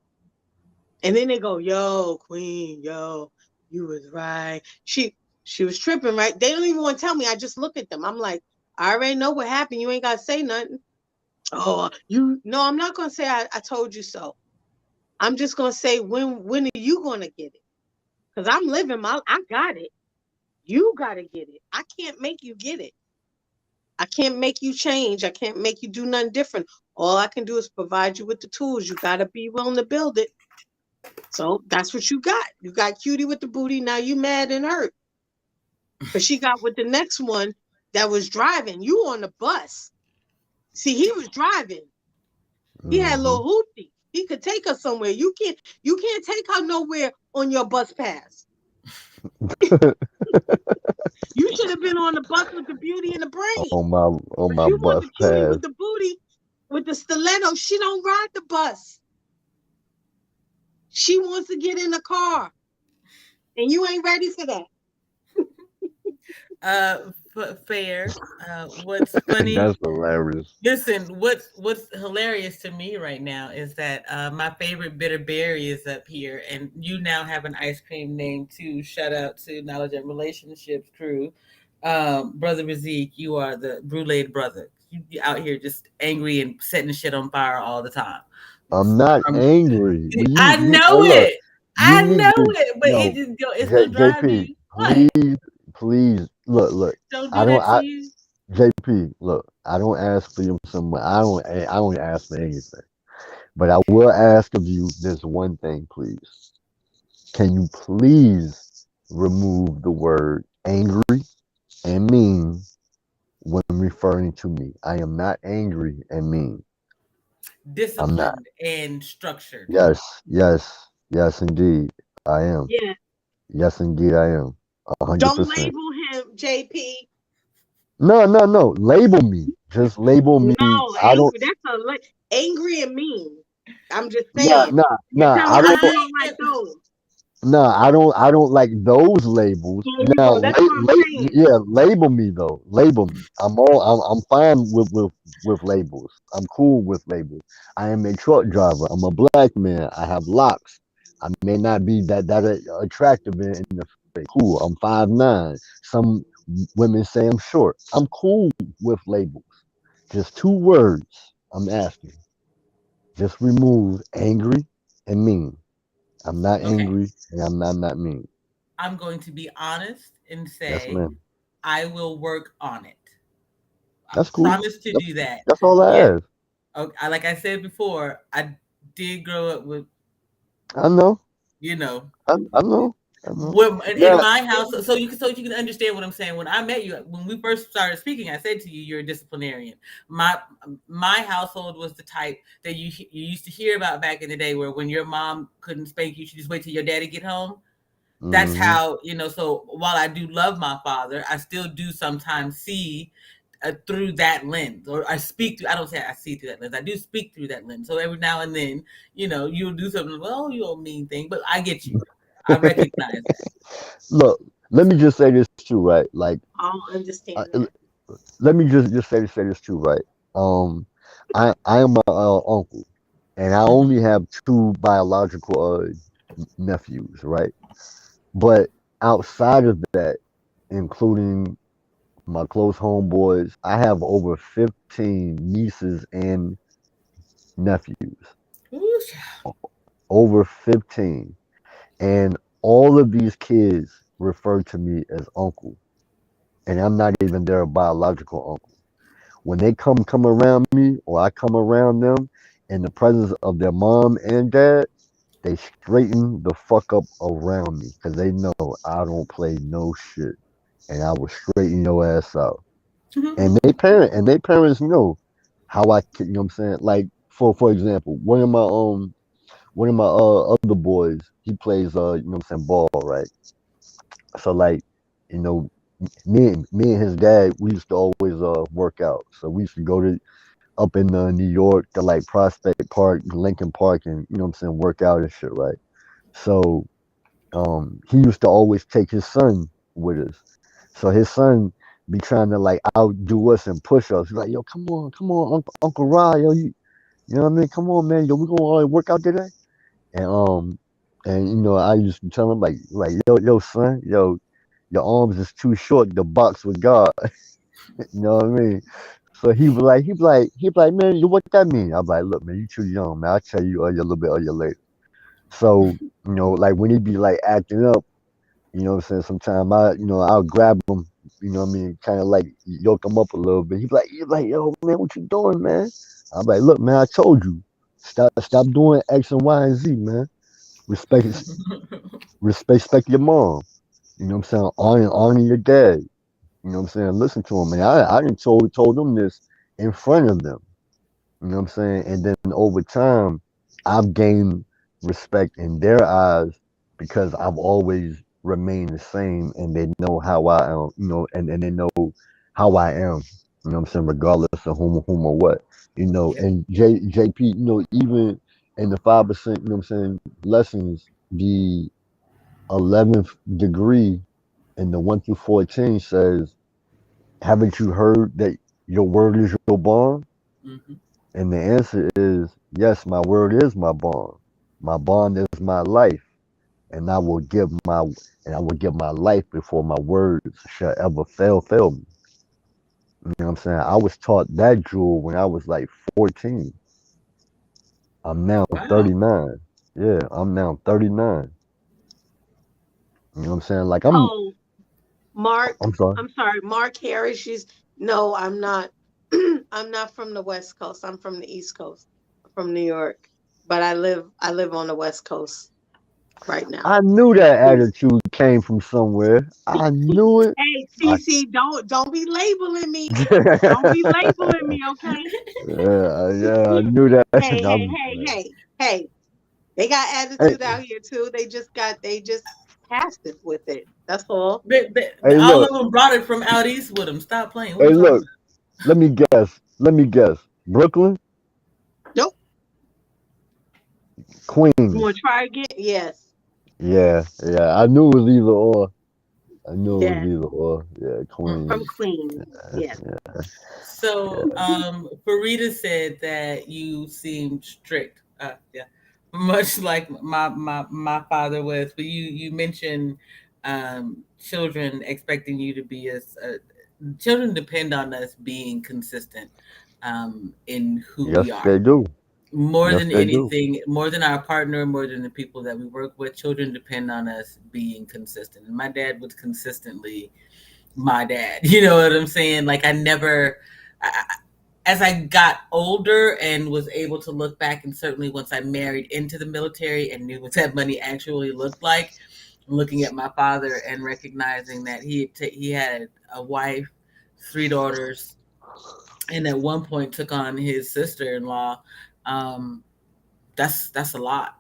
And then they go, yo, Queen, yo, you was right. She was tripping, right? They don't even want to tell me. I just look at them. I'm like, I already know what happened. You ain't gotta say nothing. Oh, you no, I'm not gonna say I told you so. I'm just gonna say when are you gonna get it? Because I'm living I got it. You gotta get it. I can't make you get it. I can't make you change. I can't make you do nothing different. All I can do is provide you with the tools. You gotta be willing to build it. So that's what you got. You got cutie with the booty. Now you mad and hurt. But she got with the next one that was driving. You on the bus. See, he was driving. He had a Hmm. little hoopty. He could take her somewhere. You can't take her nowhere on your bus pass. You should have been on the bus with the beauty and the brain. on my on But my you want bus the cutie pass. with the booty with the stiletto. She don't ride the bus. She wants to get in the car. And you ain't ready for that. Fair. What's funny? That's hilarious. Listen, what's hilarious to me right now is that my favorite bitter berry is up here, and you now have an ice cream name too. Shout out to Knowledge and Relationships crew, brother Razik. You are the brulee brother. You out here just angry and setting shit on fire all the time. I'm not Um, angry. I Hey, know look, it. you I need know to it, but yo, it's gonna drive JP, you. What? please, look. Don't I do don't that to I you. JP, look, I don't ask for you some I don't ask for anything. But I will ask of you this one thing, please. Can you please remove the word angry and mean when referring to me? I am not angry and mean. I'm not. Disciplined and structured. Yes, indeed. I am. Yeah. Yes, indeed, I am. A hundred Don't percent. label him JP. No. Label me. Just label me. No, I don't. angry. Angry and mean. I'm just Nah, saying. nah, You nah. tell me I don't. you I don't like am. those. Nah, I don't like those labels. There you Now, go. That's what I'm saying. yeah, label me though. Label me. I'm fine with labels. I'm cool with labels. I am a truck driver. I'm a black man. I have locks. I may not be that attractive in the face. Cool. I'm 5'9". Some women say I'm short. I'm cool with labels. Just two words. I'm asking. Just remove angry and mean. I'm not Okay. angry and I'm not mean. I'm going to be honest and Yes, say ma'am. I will work on it. I That's cool. promise to That's, do that. that's all I Yes. ask. Okay. Like I said before, I did grow up with, I know. you know, I know. I know. in Now, my house. So you can understand what I'm saying. When I met you, when we first started speaking, I said to you, you're a disciplinarian. My my household was the type that you used to hear about back in the day, where when your mom couldn't spank you, she just wait till your daddy get home. That's hmm how, so while I do love my father, I still do sometimes see through that lens, or I speak through. I don't say I see through that lens. I do speak through that lens. So every now and then, you'll do something. Well, you old mean thing, but I get you. I recognize that. look, let me just say this too, right? Like, I don't uh, understand that. let me just say this too, right? Um, I am a uncle, and I Mhm. only have two biological nephews, right? But outside of that, including my close homeboys, I have over 15 nieces and nephews. Ooh, Over 15. And all of these kids refer to me as uncle. And I'm not even their biological uncle. When they come around me or I come around them in the presence of their mom and dad, they straighten the fuck up around me because they know I don't play no shit, and I will straighten your ass out. And they parents know how you know what I'm saying. Like for example, one of my other boys, he plays you know what I'm saying, ball, right? So like, you know, me and his dad, we used to always work out. So we used to go to up in New York to like Prospect Park, Lincoln Park, and you know what I'm saying, work out and shit, right? So he used to always take his son with us. So his son be trying to like outdo us and push us. He's like, yo, come on, Uncle Rod, yo, you know what I mean? Come on, man, yo, we gonna work out today. And and you know, I used to tell him like, yo, son, yo, your arms is too short to box with God. You know what I mean? So he be like, man, what that mean? I'm like, look, man, you too young, man. I'll tell you a little bit later. So, you know, like when he be like acting up, you know what I'm saying? Sometimes I'll grab him, you know what I mean, kind of like yoke him up a little bit. He like, yo, man, what you doing, man? I'm like, look, man, I told you, stop doing X and Y and Z, man. Respect, respect your mom. You know what I'm saying? Honor your dad. You know what I'm saying? Listen to him, man. I didn't told them this in front of them. You know what I'm saying? And then over time, I've gained respect in their eyes because I've always remained the same and they know how I am, you know, and they know how I am. You know what I'm saying? Regardless of whom or what. You know, Yep. and JP, you know, even in the 5%, you know what I'm saying, lessons, the 11th degree in the 1 through 14 says, haven't you heard that your word is your bond? Mm-hmm. And the answer is yes, my word is my bond. My bond is my life, and I will give my life before my words shall ever fail me. You know what I'm saying? I was taught that jewel when I was like 14. I'm now Wow. 39. Yeah, I'm now 39. You know what I'm saying? Like I'm Oh, Mark, I'm sorry. I'm sorry, Mark Harris. No, I'm not. I'm not from the West Coast. I'm from the East Coast. I'm from New York, but I live on the West Coast right now. I knew that Yes. attitude came from somewhere. I knew it. Hey, I TC, don't be labeling me. Don't be labeling me, okay? yeah, I knew that. Hey, hey, hey, hey, hey. They got Hey, attitude out here too. They just passive with it. That's all. hey, All look. of them brought it from out east with them. Stop playing. What are Hey, you talking look. about? Let me guess. Let me guess. Brooklyn, Nope. You Queens. want to try again? Yes. Yeah, yeah. I knew it was either or. I knew it was Yes. either or. Yeah, Mm-mm. From Queens. Queens. Yes. So, Farida said that you seemed strict. Yeah, much like my father was. But you mentioned children expecting you to be children depend on us being consistent in who we Yes, are. they do. More Yes, than they do. anything, more than our partner, more than the people that we work with, children depend on us being consistent. And my dad was consistently my dad. You know what I'm saying? Like I never, as I got older and was able to look back, and certainly once I married into the military and knew what that money actually looked like, looking at my father and recognizing that he had a wife, three daughters, and at one point took on his sister-in-law. Um, that's a lot.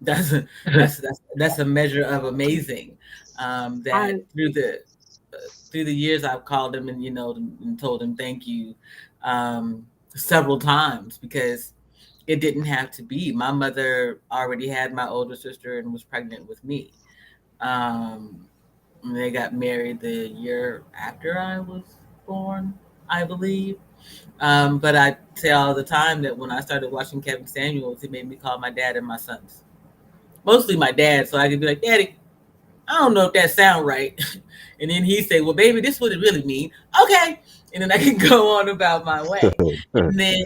That's a measure of amazing. I That through the years I've called him and and told him thank you several times because it didn't have to be. My mother already had my older sister and was pregnant with me. Um, they got married the year after I was born, I believe. But I say all the time that when I started watching Kevin Samuels, he made me call my dad and my sons. Mostly my dad, so I could be like, Daddy, I don't know if that sound right. And then he say, well, baby, this is what it really mean. Okay. And then I can go on about my way. And then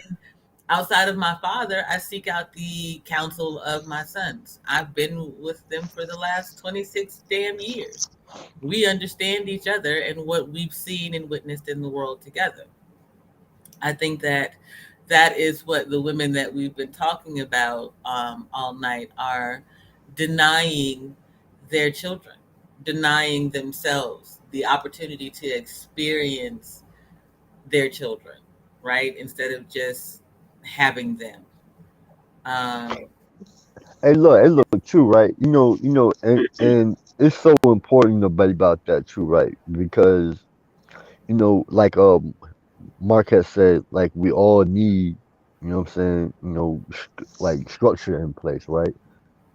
outside of my father, I seek out the counsel of my sons. I've been with them for the last 26 damn years. We understand each other and what we've seen and witnessed in the world together. I think that that is what the women that we've been talking about all night are denying their children, denying themselves the opportunity to experience their children, right? Instead of just having them. Um, Hey, look, true, right? And it's so important about that too, right? Because like Mark has said, like we all need, what I'm saying, like structure in place, right?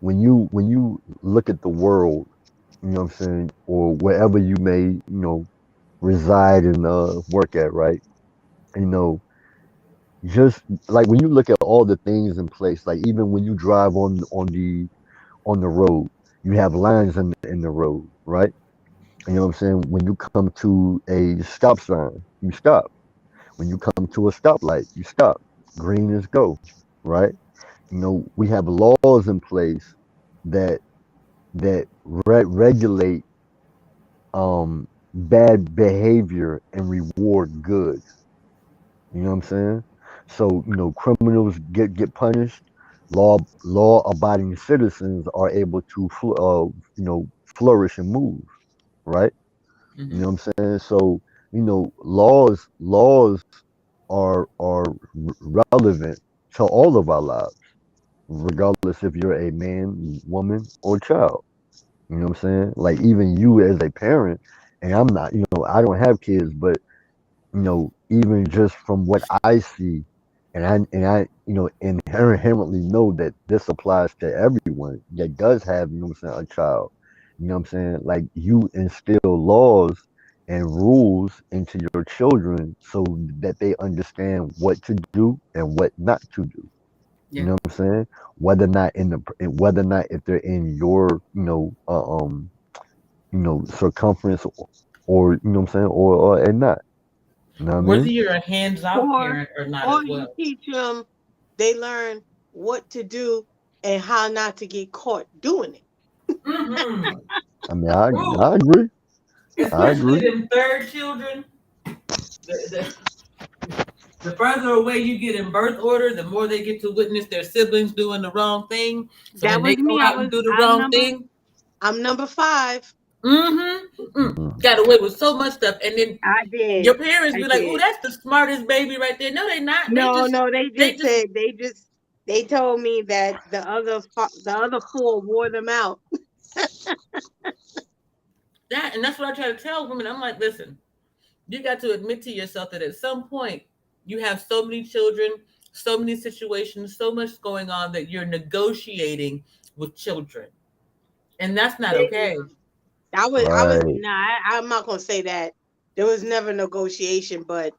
When you look at the world, what I'm saying, or wherever you may, reside and work at, right? You know, just like when you look at all the things in place, like even when you drive on the road, you have lines in the road, right? You know what I'm saying? When you come to a stop sign, you stop. When you come to a stoplight, you stop. Green is go, right? We have laws in place that regulate bad behavior and reward good. You know what I'm saying? So, criminals get punished. Law abiding citizens are able to flourish and move, right? You mhm. know what I'm saying? So, laws are relevant to all of our lives, regardless if you're a man, woman, or child. You know what I'm saying? Like even you as a parent, and I'm not, I don't have kids, but even just from what I see, and I inherently know that this applies to everyone that does have, what I'm saying, a child. You know what I'm saying? Like you instill laws and rules into your children so that they understand what to do and what not to do. You Yeah. know what I'm saying? Whether or not if they're in your, circumference or you know what I'm saying, or and not. You know what I Whether mean? you're a hands-off Or parent or not or as you well. teach them, they learn what to do and how not to get caught doing it. Hmm. I mean, I Ooh, agree. I especially agree. them third children. The further away you get in birth order, the more they get to witness their siblings doing the wrong thing. So That then they was go me. out and do the wrong thing. I'm number 5. Mm-hmm. Mm. Got away with so much stuff, and then I did. your parents I be like, "Oh, did. that's the smartest baby right there." No, they not. They No, just, no, they just they told me that the other 4 wore them out. that, and that's what I try to tell women. I'm like, listen, you got to admit to yourself that at some point you have so many children, so many situations, so much going on that you're negotiating with children, and that's not okay. I was Right. nah, I'm not gonna say that. There was never negotiation, but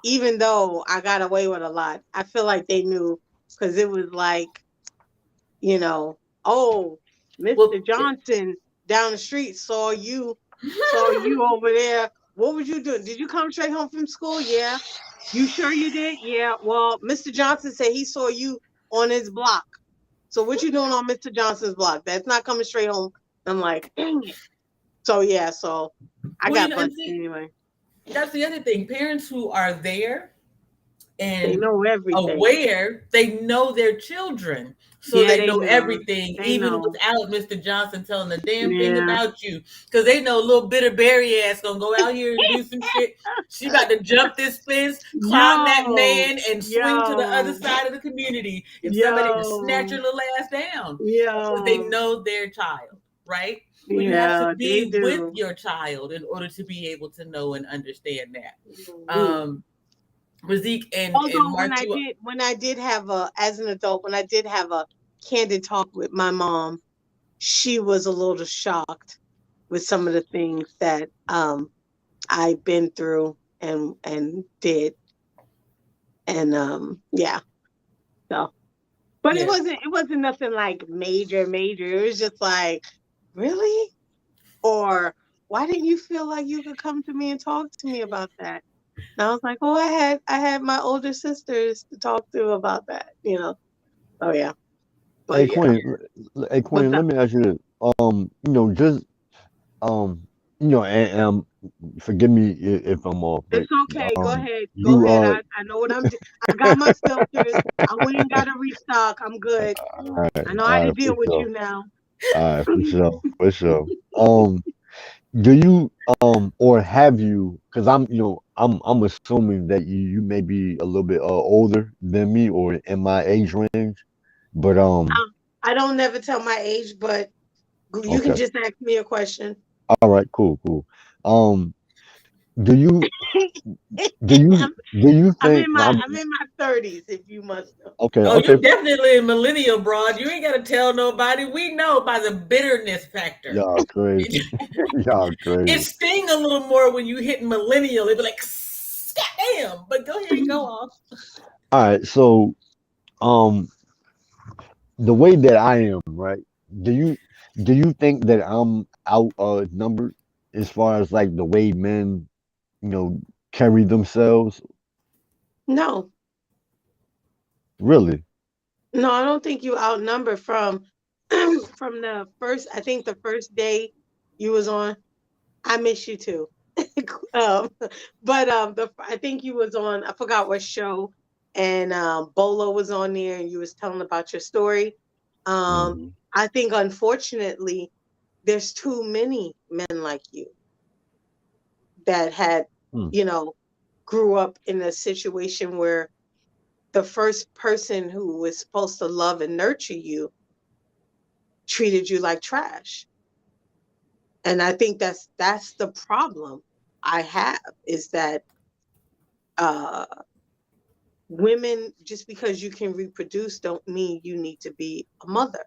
even though I got away with a lot, I feel like they knew because it was like, you know, oh, Well, Mr. Johnson down the street saw you over there. What was you doing? Did you come straight home from school? Yeah. You sure you did? Yeah. Well, Mr. Johnson said he saw you on his block. So what you doing on Mr. Johnson's block? That's not coming straight home. I'm like, dang it. So yeah, so I well, got and busted see, anyway. that's the other thing. Parents who are there They and know everything. aware, they know their children. So Yeah, they they know know. everything, They even know. without Mr. Johnson telling a damn thing Yeah. about you. Because they know little bitter berry ass gonna go out here and do some shit. She about to jump this fence, climb that Yo, man, and swing to the other yo, side of the community, and somebody to snatch yo, her little ass down. Because they yo. know their child, right? But you have to Yeah, they be with do. your child in order to be able to know and understand that. Mhm. Razik and Although Mark, you when I did have a as an adult, when I did have a candid talk with my mom, she was a little shocked with some of the things that I've been through and did. And yeah. So but yeah. it wasn't nothing like major. It was just like, really? Or why didn't you feel like you could come to me and talk to me about that? And I was like, oh, I had my older sisters to talk to about that, you know. Oh yeah. Hey But yeah. Queen, hey What's Queen, let up? me ask you this. Just um, and forgive me if I'm off, but It's okay. Go ahead. Go you ahead. I know what I'm. I got my filters. I went and got a restock. I'm good. I know how all to right, for deal with sure. you now. All right, for sure, for sure. Do you or have you? Because I'm assuming that you may be a little bit older than me or in my age range, but I don't never tell my age, but you can okay, just ask me a question. all right, cool, cool. Um, do you I'm, do you I'm think in my I'm I'm in my 30s, if you must know. okay? Oh, Okay, you definitely a millennial broad. You ain't gotta tell nobody. We know by the bitterness factor. y'all crazy, y'all It crazy. sting a little more when you hit millennial. It'd be like, damn. But go ahead, go off. All right, so um, the way that I am, right? Do you do you think that I'm out numbered as far as like the way men, you know, carry themselves? No, Really? no, I don't think you outnumber from from the first. I think the first day you was on. I miss you too. um, but I think you was on. I forgot what show, and Bolo was on there, and you was telling about your story. Hmm. I think unfortunately, there's too many men like you that had, Hmm. you know, grew up in a situation where the first person who was supposed to love and nurture you treated you like trash. And I think that's the problem I have is that uh women, just because you can reproduce don't mean you need to be a mother.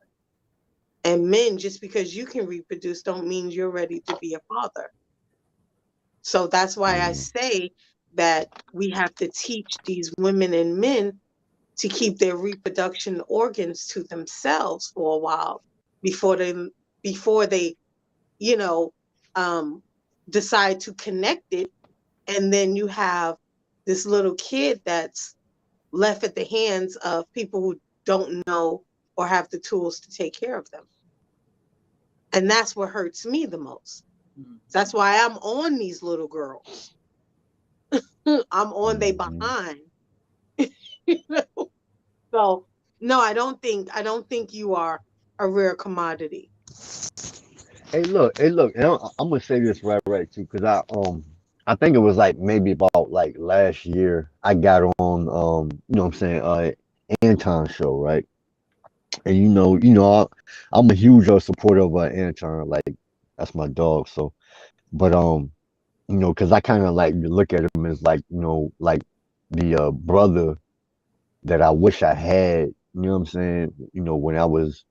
And men, just because you can reproduce don't mean you're ready to be a father. So that's why I Hmm. say that we have to teach these women and men to keep their reproduction organs to themselves for a while before they you know um decide to connect it, and then you have this little kid that's left at the hands of people who don't know or have the tools to take care of them. And that's what hurts me the most. That's why I'm on these little girls. I'm on they Hmm. behind. You know? So no, I don't think you are a rare commodity. Hey, look, and I'm gonna say this right too, because I think it was like maybe about like last year I got on you know what I'm saying Anton show, right? And I'm a huge supporter of Anton, like that's my dog. So, but because I kind of like look at him as like like the brother that I wish I had. You know what I'm saying? When I was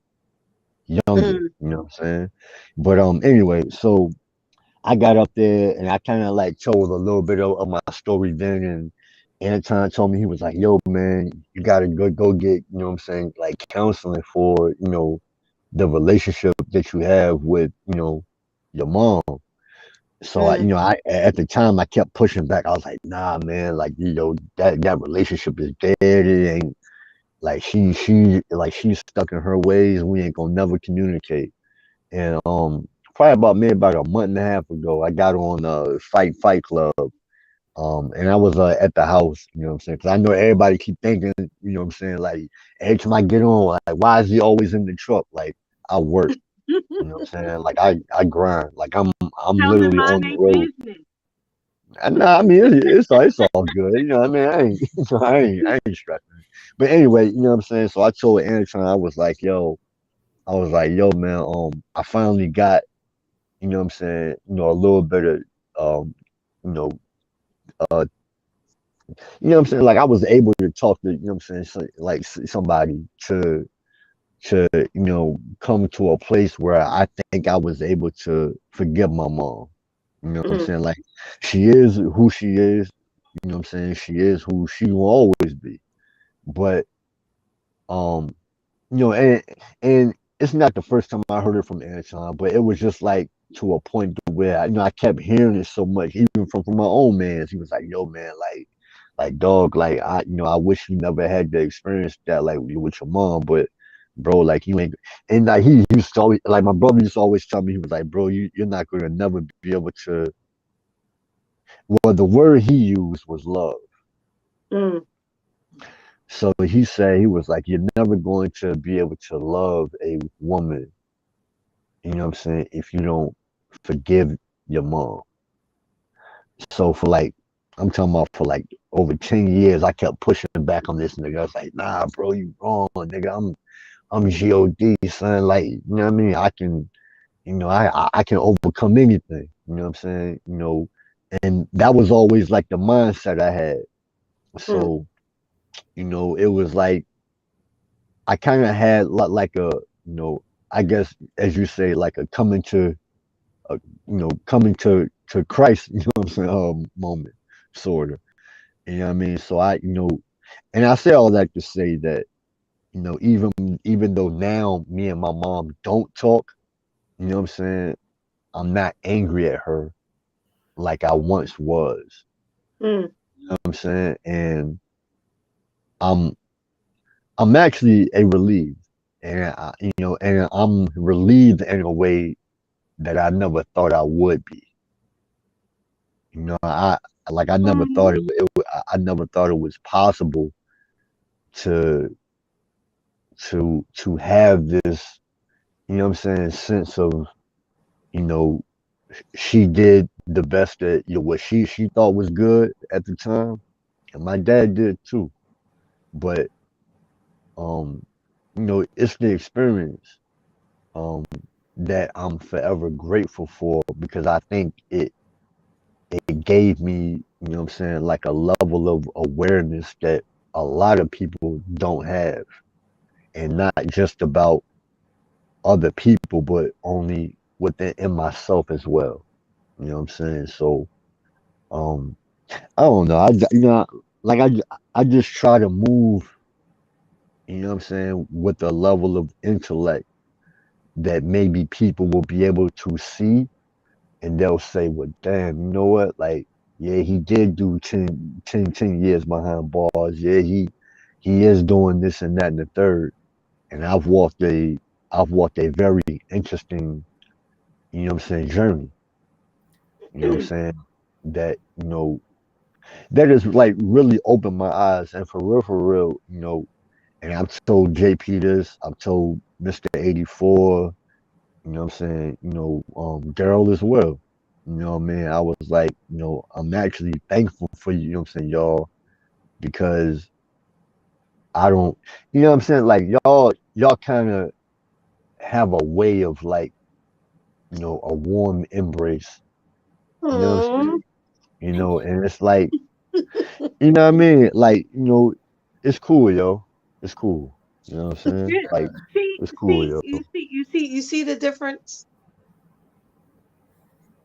younger. Mm, You know what I'm saying? But anyway, so I got up there and I kind of like told a little bit of my story then, and Anton told me, he was like, "Yo, man, you gotta go get you know what I'm saying, like counseling for the relationship that you have with your mom." So mm, I at the time I kept pushing back. I was like, "Nah, man, like that relationship is dead. It ain't like she's stuck in her ways. We ain't gonna never communicate." And probably about a month and a half ago, I got on Fight Club. And I was at the house, you know what I'm saying? Because I know everybody keep thinking, you know what I'm saying? Like every time I get on, like why is he always in the truck? Like I work, you know what I'm saying? Like I grind. Like I'm tell them literally mind on the their road. business. And nah, I mean it's all good. You know what I mean? I ain't stressing. But anyway, you know what I'm saying? So I told Anton, I was like, yo, man, I finally got, you know what I'm saying, a little bit of um, you know, uh you know what I'm saying? Like I was able to talk to, you know what I'm saying, like somebody to come to a place where I think I was able to forgive my mom. You know what I'm Mm, saying? Like she is who she is, you know what I'm saying? She is who she will always be. But um and it's not the first time I heard it from Anton, but it was just like to a point where I kept hearing it so much, even from my own man. He was like, "Yo, man, like dog, like I wish you never had to experience that, like with your mom, but bro, like you ain't." And like he used to always, like my brother used to always tell me, he was like, "Bro, you're not gonna never be able to." Well, the word he used was love. Mm, So he said, he was like, you're never going to be able to love a woman, you know what I'm saying, if you don't forgive your mom. So for like, I'm talking about for like over 10 years, I kept pushing back on this nigga. I was like, nah, bro, you wrong, nigga. I'm God, son. Like, you know what I mean? I can, I can overcome anything. You know what I'm saying? And that was always like the mindset I had. mm, So, it was like I kind of had like a, you know, I guess as you say, like a uh, coming to Christ. You know what I'm saying? Moment, sort of. You know what I mean? So and I say all that to say that, even though now me and my mom don't talk, you know what I'm saying? I'm not angry at her like I once was. mm, You know what I'm saying? And I'm I'm actually a relieved, and I'm relieved in a way that I never thought I would be. I never thought mm, I never thought it was possible to to have this, sense of, you know, she did the best that, what she thought was good at the time, and my dad did too. But um, it's the experience um that I'm forever grateful for, because I think it gave me, like a level of awareness that a lot of people don't have, and not just about other people, but only within in myself as well. You know what I'm saying? So, um, I don't know. Like I just try to move. You know what I'm saying, with a level of intellect that maybe people will be able to see, and they'll say, well, damn, you know what? Like, yeah, he did do 10 years behind bars. Yeah, he is doing this and that and the third. And I've walked a very interesting, what I'm saying, journey. You know what I'm saying? That, that has like really opened my eyes. And for real, and I've told JP this, I've told Mr. 84, you know what I'm saying, Daryl as well. You know what I mean? I was like, I'm actually thankful for you, you know what I'm saying, y'all, because I don't, you know what I'm saying, like y'all kind of have a way of like, a warm embrace, you know what I'm mm. saying? Thank you. And it's like, you know what I mean? Like, it's cool, yo. It's cool. You know what I'm saying? Yeah. Like, See, it's cool, see, yo. you see the difference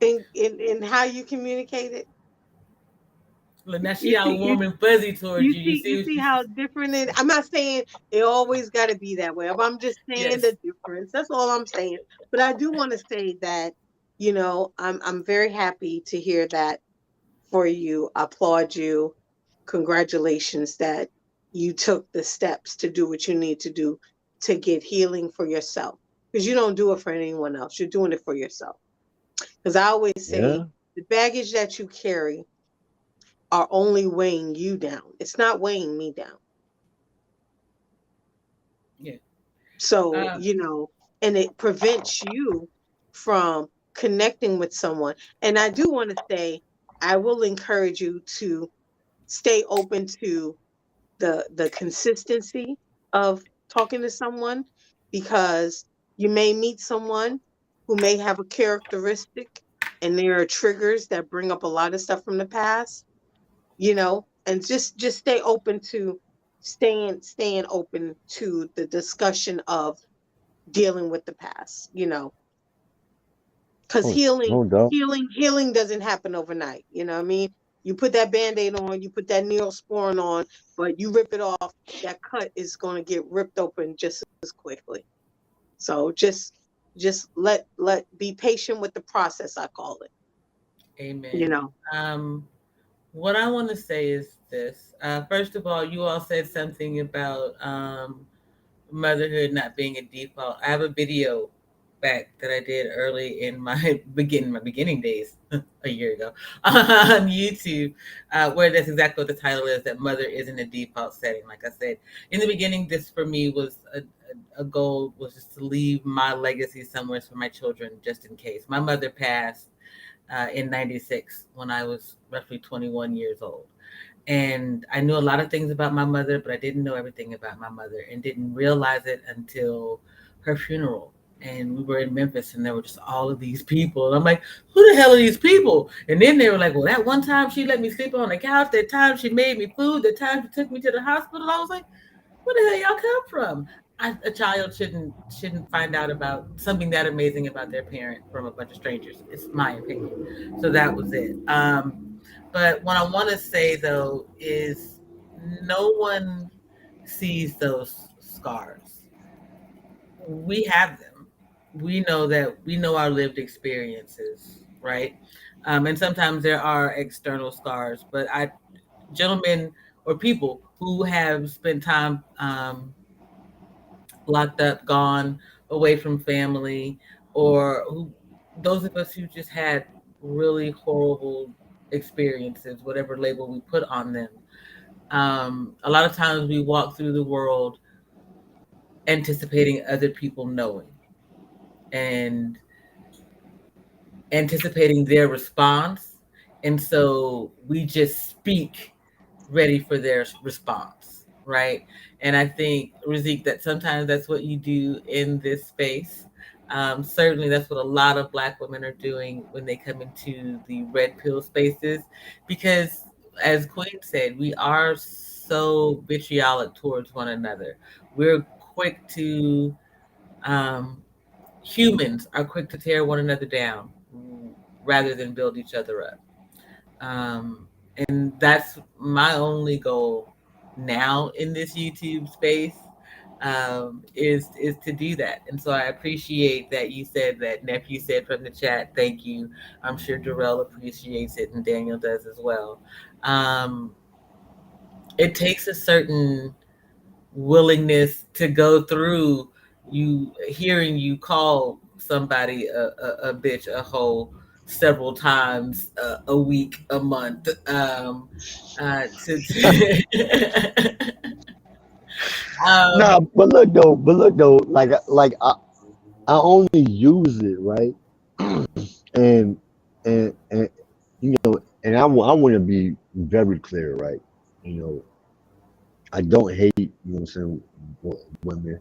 in how you communicate it. Look, now she You all see, warm and fuzzy towards you. You see you what see you? how different it. I'm not saying it always got to be that way. But I'm just saying Yes. the difference. That's all I'm saying. But I do want to say that I'm very happy to hear that for you. I applaud you. Congratulations that you took the steps to do what you need to do to get healing for yourself, because you don't do it for anyone else. You're doing it for yourself. Because I always say Yeah. the baggage that you carry are only weighing you down. It's not weighing me down. Yeah. So, Uh, and it prevents you from connecting with someone. And I do want to say, I will encourage you to stay open to the consistency of talking to someone, because you may meet someone who may have a characteristic, and there are triggers that bring up a lot of stuff from the past, and just stay open to staying open to the discussion of dealing with the past, because Oh, healing no doubt. healing healing doesn't happen overnight. You know what I mean? You put that band-aid on, you put that neosporin on, but you rip it off, that cut is going to get ripped open just as quickly. So just let be patient with the process, I call it. you amen. know Um, what I want to say is this. First of all, you all said something about motherhood not being a default. I have a video back that I did early in my beginning days a year ago on YouTube, where that's exactly what the title is. That mother isn't a default setting. Like I said in the beginning, this for me was a goal was just to leave my legacy somewhere for my children, just in case. My mother passed in '96 when I was roughly 21 years old. And I knew a lot of things about my mother, but I didn't know everything about my mother and didn't realize it until her funeral. And we were in Memphis and there were just all of these people. And I'm like, who the hell are these people? And then they were like, well, that one time she let me sleep on the couch, that time she made me food, that time she took me to the hospital. I was like, where the hell y'all come from? A child shouldn't find out about something that amazing about their parent from a bunch of strangers. It's my opinion. So that was it. But what I want to say though is no one sees those scars. We have them. We know that we know our lived experiences, right? And sometimes there are external scars, but gentlemen or people who have spent time locked up, gone away from family, or who those of us who just had really horrible experiences, whatever label we put on them. A lot of times we walk through the world anticipating other people knowing and anticipating their response. And so we just speak ready for their response, right? And I think, Razik, that sometimes that's what you do in this space. Certainly, that's what a lot of Black women are doing when they come into the red pill spaces, because, as Queen said, we are so vitriolic towards one another. We're quick to um, humans are quick to tear one another down rather than build each other up. And that's my only goal now in this YouTube space, is to do that. And so I appreciate that you said that. Nephew said from the chat, thank you. I'm sure Darrell appreciates it and Daniel does as well. Um, it takes a certain willingness to go through you hearing you call somebody a bitch, a hoe, several times a week, a month, um, Nah, but look though, I only use it right, and and and I want to be very clear, right? You know, I don't hate, what I'm saying, women.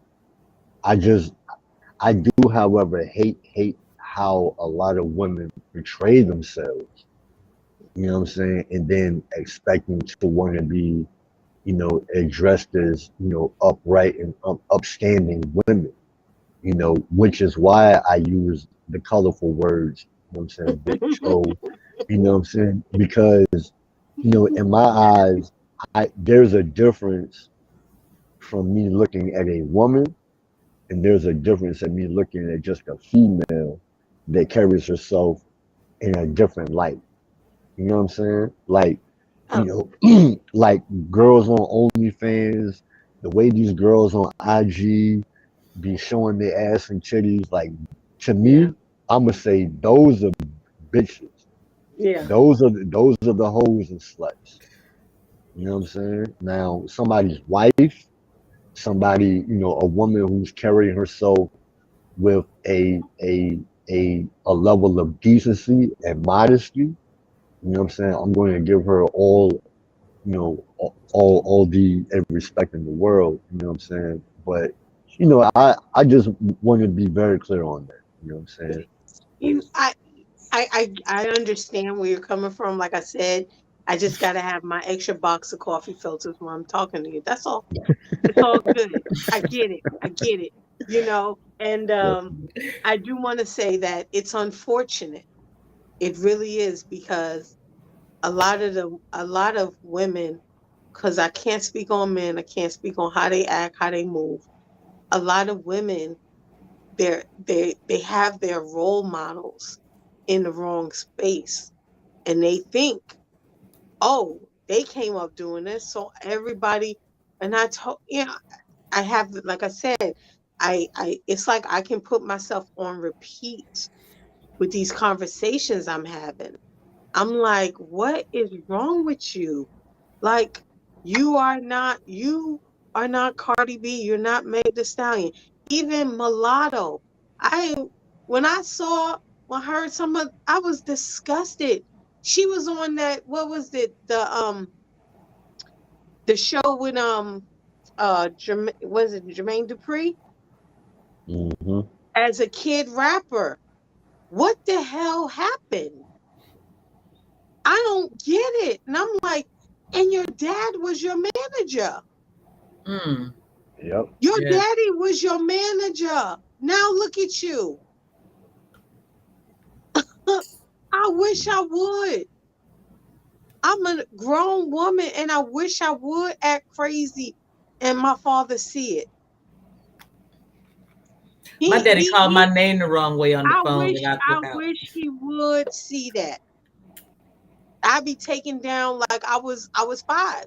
I just I do, however, hate how a lot of women portray themselves. You know what I'm saying, and then expecting to want to be, addressed as, upright and upstanding women. Which is why I use the colorful words, I'm saying, bitch, hoe, I'm saying? Because, in my eyes, there's a difference from me looking at a woman, and there's a difference in me looking at just a female that carries herself in a different light. You know what I'm saying? Like, Oh, like girls on OnlyFans, the way these girls on IG be showing their ass and titties, like, to yeah, me, I'ma say those are bitches. yeah. Those are the hoes and sluts. You know what I'm saying? Now, somebody's wife, somebody, a woman who's carrying herself with a level of decency and modesty. You know what I'm saying? I'm going to give her all the respect in the world. You know what I'm saying? But I just want to be very clear on that. You know what I'm saying? You, I understand where you're coming from. Like I said, I just got to have my extra box of coffee filters when I'm talking to you. That's all. It's all good. I get it. I get it. And But I do want to say that it's unfortunate. It really is, because a lot of women, because I can't speak on men, I can't speak on how they act, how they move. A lot of women, they have their role models in the wrong space, and they think, oh, they came up doing this, so everybody. And I told, I have, like I said, it's like I can put myself on repeat with these conversations I'm having. I'm like, what is wrong with you? Like, you are not Cardi B. You're not Meg Thee Stallion. Even Mulatto. I when I saw when I heard some of, I was disgusted. She was on that. What was it? The show with was it Jermaine Dupri Hmm. as a kid rapper? What the hell happened? I don't get it. And I'm like, and your dad was your manager. Mm. Yep. Your Yeah. daddy was your manager. Now look at you. I wish I would. I'm a grown woman and I wish I would act crazy and my father see it. My He daddy he called my he name the wrong way on the I phone wish that I I took out. wish he would see that. I'd be taken down like I was 5.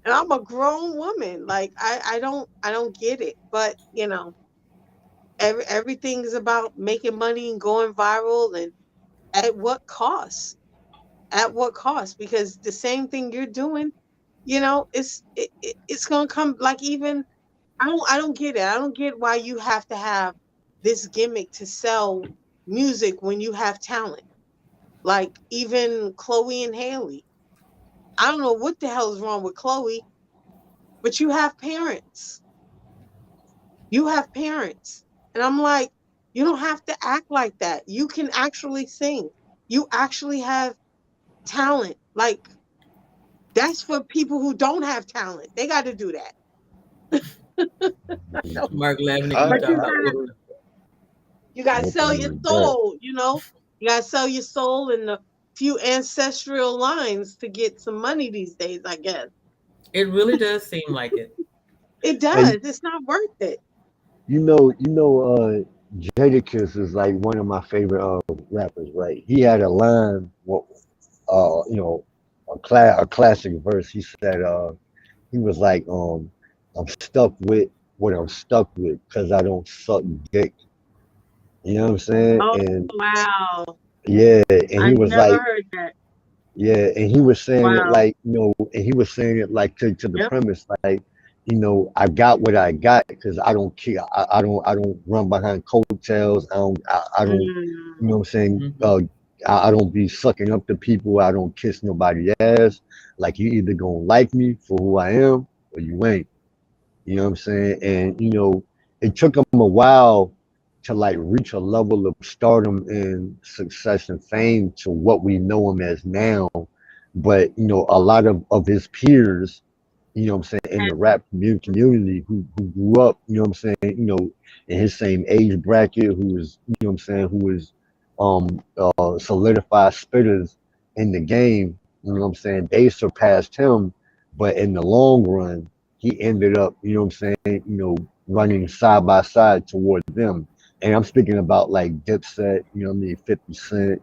And I'm a grown woman. Like I don't get it. But everything is about making money and going viral, and at what cost? At what cost? Because the same thing you're doing, it's gonna come. Like, even I don't get it. I don't get why you have to have this gimmick to sell music when you have talent. Like, even Chloe and Haley. I don't know what the hell is wrong with Chloe, but you have parents. You have parents. And I'm like, you don't have to act like that. You can actually sing. You actually have talent. Like, that's for people who don't have talent. They got to do that. So, Mark laughing at you but I, talking you I, about gotta what? sell nothing your like that. soul. You gotta sell your soul and a few ancestral lines to get some money these days. I guess It really does seem like it. it Hey, does. It's not worth it. Jadakiss is like one of my favorite rappers, right? He had a line, you know, a classic verse. He said, he was like, I'm stuck with what I'm stuck with because I don't suck dick. You know what I'm saying? Oh And wow! yeah, and I he was never like, heard that. yeah, and he was saying it Wow. like, and he was saying it like to the Yep. premise, like, I got what I got because I don't care. I don't run behind coattails. I don't, you know Mm, what I'm saying? Hmm. I don't be sucking up to people. I don't kiss nobody ass. Like, you either gonna like me for who I am or you ain't. You know what I'm saying? And it took him a while to like reach a level of stardom and success and fame to what we know him as now. But a lot of his peers, what I'm saying, in the rap community who grew up, what I'm saying, in his same age bracket, who was, what I'm saying, who was solidified spitters in the game, what I'm saying, they surpassed him, but in the long run, he ended up, what I'm saying, running side by side toward them. And I'm speaking about like Dipset, what I mean, 50 Cent,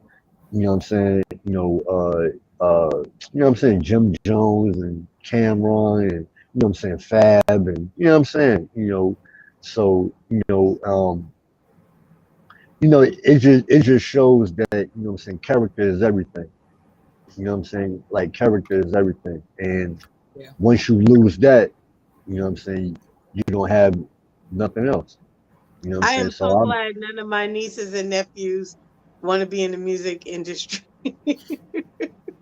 you know what I'm saying, what I'm saying, Jim Jones and Cameron and what I'm saying, Fab and what I'm saying, so it just shows that what I'm saying, character is everything. What I'm saying, like, character is everything, and Yeah. once you lose that, what I'm saying, you don't have nothing else. You know what I'm I saying? am So so I'm glad none of my nieces and nephews want to be in the music industry.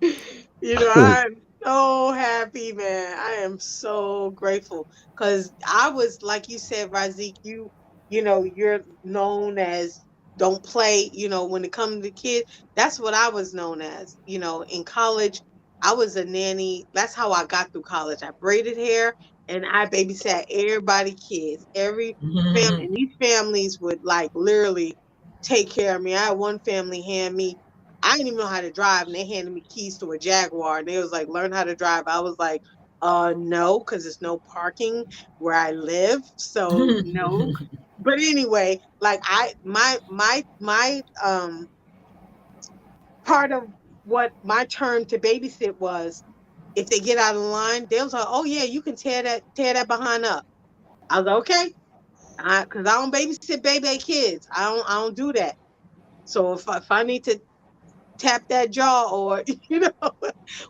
I'm so happy, man. I am so grateful because I was, like you said, Razik, you're known as don't play, when it comes to kids. That's what I was known as. In college, I was a nanny. That's how I got through college. I braided hair and I babysat everybody kids. Every family, and these families would like literally take care of me. I had one family hand me, I didn't even know how to drive, and they handed me keys to a Jaguar, and they was like, "Learn how to drive." I was like, no, because there's no parking where I live, so no." But anyway, like my part of what my term to babysit was, if they get out of line, they was like, "Oh yeah, you can tear that behind up." I was like, okay, because I don't babysit baby kids. I don't do that. So if I need to tap that jaw or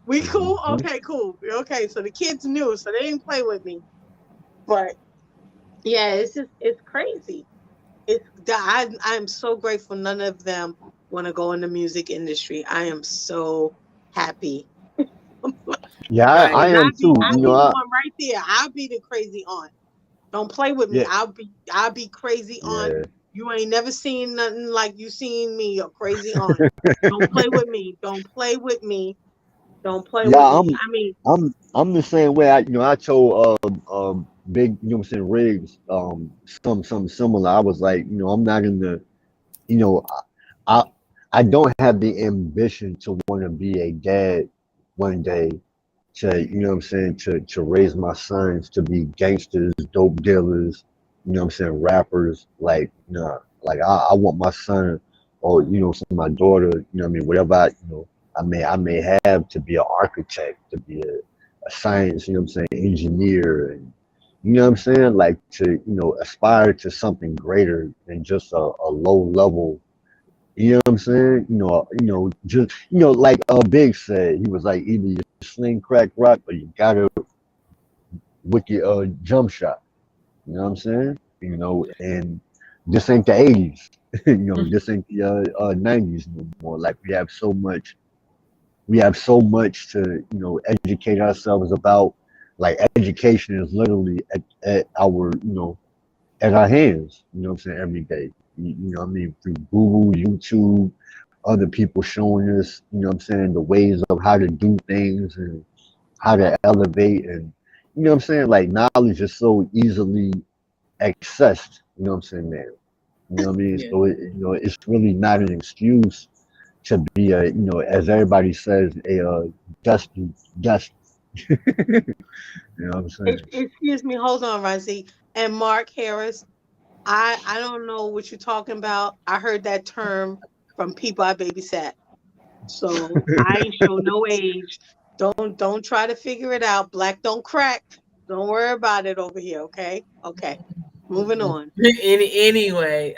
we cool. Mhm. Okay, cool. Okay, so the kids knew, so they didn't play with me. But yeah, it's crazy. I'm so grateful none of them want to go in the music industry. I am so happy. Yeah, I Right. am too. I'll be the one right there. I'll be the crazy aunt. Don't play with me. Yeah, I'll be crazy aunt. yeah, You ain't never seen nothing like you seen me, a crazy aunt. Don't play with me. Don't play with me. Don't play yeah. with me. I mean, I'm the same way. I told big, what I'm saying, Riggs, something similar. I was like, I'm not gonna, you know, I I don't have the ambition to want to be a dad one day, to, what I'm saying, to raise my sons to be gangsters, dope dealers, what I'm saying, rappers. Like, no, like I want my son, or, my daughter, what I mean, whatever I may have, to be an architect, to be a science, what I'm saying, engineer, and, what I'm saying, like, to, aspire to something greater than just a low level, what I'm saying? Just, like Big said, he was like, either you sling crack rock, or you got a wicked jump shot. You know what I'm saying? And this ain't the 80s. This ain't the 90s no more. Like, we have so much to, educate ourselves about. Like, education is literally at our, at our hands, what I'm saying, every day. What I mean, through Google, YouTube, other people showing us, what I'm saying, the ways of how to do things and how to elevate, and, what I'm saying, like, knowledge is so easily accessed, what I'm saying, now. You know what I mean? Yeah. So it's really not an excuse to be a, as everybody says, a dusty dust. You know what I'm saying? excuse me, hold on, Razi. And Mark Harris, I don't know what you're talking about. I heard that term from people I babysat. So I ain't show no age. Don't try to figure it out. Black don't crack. Don't worry about it over here, okay? Okay. Moving on. Anyway,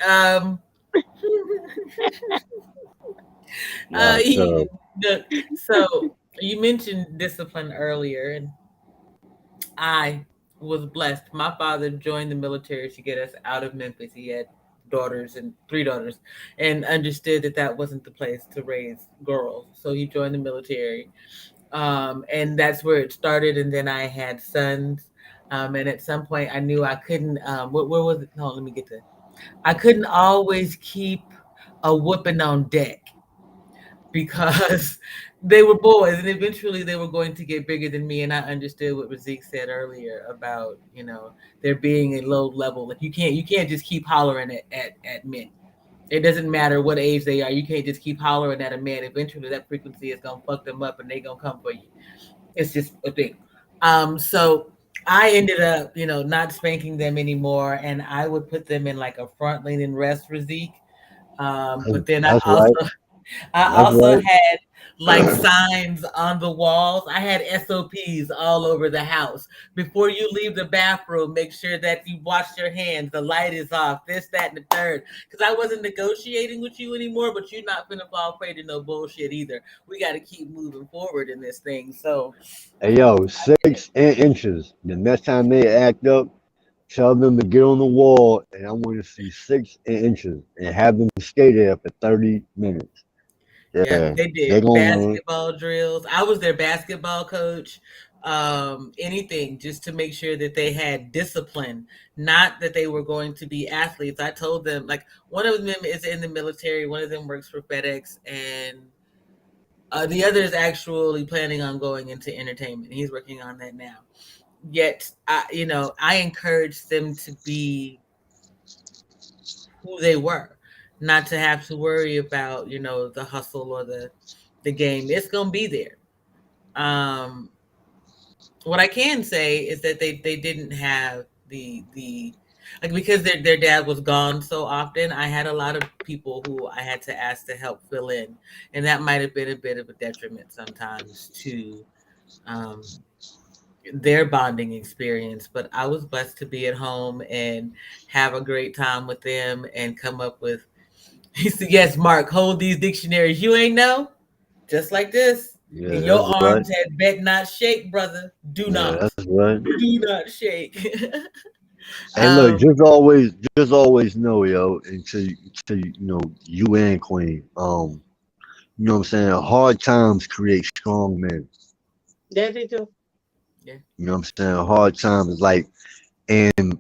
Nah, he, so the, so you mentioned discipline earlier, and I was blessed. My father joined the military to get us out of Memphis. He had daughters and three daughters, and understood that that wasn't the place to raise girls. So he joined the military, and that's where it started. And then I had sons, and at some point I knew I couldn't. Where was it? No, let me get to. I couldn't always keep a whooping on deck because they were boys and eventually they were going to get bigger than me. And I understood what Razik said earlier about, there being a low level. Like you can't just keep hollering at men. It doesn't matter what age they are. You can't just keep hollering at a man. Eventually that frequency is gonna fuck them up and they gonna come for you. It's just a thing. So I ended up, not spanking them anymore, and I would put them in like a front leaning rest, Razik. But then I that's also right. I That's also right. had like signs on the walls. I had SOPs all over the house. Before you leave the bathroom, make sure that you wash your hands. The light is off. This, that, and the third. Because I wasn't negotiating with you anymore, but you're not gonna fall prey to no bullshit either. We got to keep moving forward in this thing. So Hey, yo, I did it. 6 inches. The next time they act up, tell them to get on the wall, and I want to see 6 inches, and have them stay there for 30 minutes. Yeah, Yeah, they they did gonna learn. basketball drills. I was their basketball coach. Anything just to make sure that they had discipline, not that they were going to be athletes. I told them, like, one of them is in the military, one of them works for FedEx, and the other is actually planning on going into entertainment. He's working on that now. Yet, I encouraged them to be who they were, not to have to worry about, the hustle or the game. It's gonna be there. Um, what I can say is that they didn't have the like, because their dad was gone so often. I had a lot of people who I had to ask to help fill in, and that might have been a bit of a detriment sometimes to um their bonding experience. But I was blessed to be at home and have a great time with them and come up with. He said, "Yes, Mark, hold these dictionaries. You ain't know, just like this, Yeah, and your that's right. arms had bet not shake, brother. Do Yeah, not, that's right. do not shake." Hey, look, um, just always know, yo, until you and Queen, you know what I'm saying? Hard times create strong men. There they do. yeah, You know what I'm saying? Hard times, like, and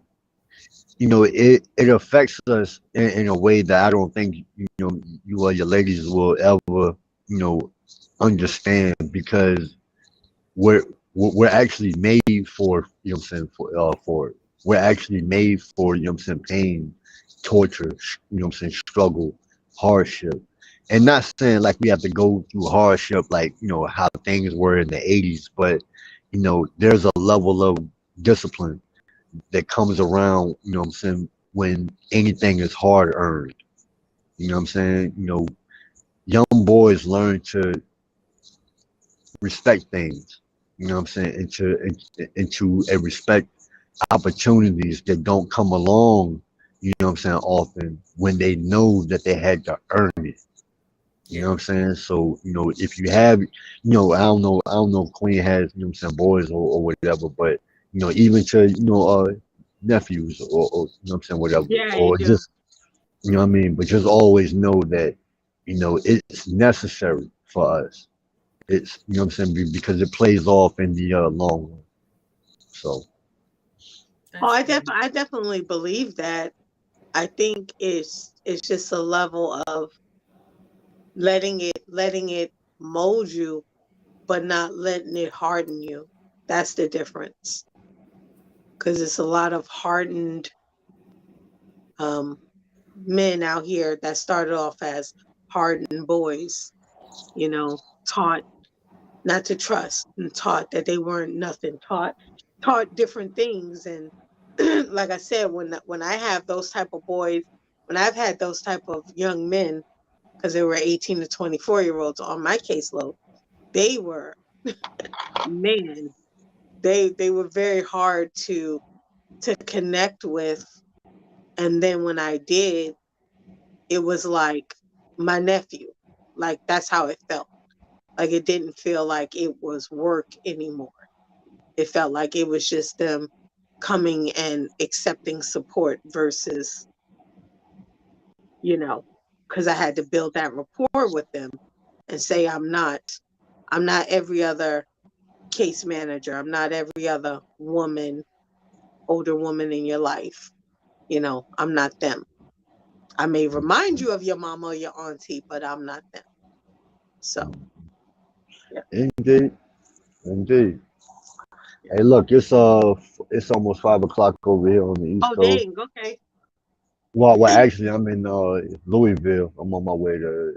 it affects us in a way that I don't think you or your ladies will ever understand because we're we're actually made for what I'm saying for it. We're actually made for what I'm saying pain, torture, what I'm saying struggle, hardship, and not saying like we have to go through hardship like how things were in the '80s, but there's a level of discipline that comes around, what I'm saying, when anything is hard earned. You know what I'm saying? Young boys learn to respect things. You know what I'm saying? Into a respect opportunities that don't come along, what I'm saying, often when they know that they had to earn it. You yeah. know what I'm saying? So, if you have, I don't know if Queen has, what I'm saying, boys or whatever, but, even to, nephews or what I'm saying, whatever, Yeah, you or do. just, what I mean? But just always know that, it's necessary for us. It's, what I'm saying, because it plays off in the long run. So, Oh, That's good. I definitely believe that. I think it's just a level of letting it mold you, but not letting it harden you. That's the difference. Because it's a lot of hardened um, men out here that started off as hardened boys, taught not to trust and taught that they weren't nothing, taught different things. And like I said, when I have those type of boys, when I've had those type of young men, because they were 18 to 24-year-olds on my caseload, they were, man, they were very hard to connect with. And then when I did, it was like my nephew. Like that's how it felt. Like it didn't feel like it was work anymore. It felt like it was just them coming and accepting support versus, you know, because I had to build that rapport with them and say I'm not every other case manager. I'm not every other woman, older woman in your life. I'm not them. I may remind you of your mama or your auntie, but I'm not them. So yeah. indeed, indeed. Yeah. Hey, look, it's almost 5 o'clock over here on the East Oh Coast. dang, okay. Well, actually, I'm in Louisville. I'm on my way to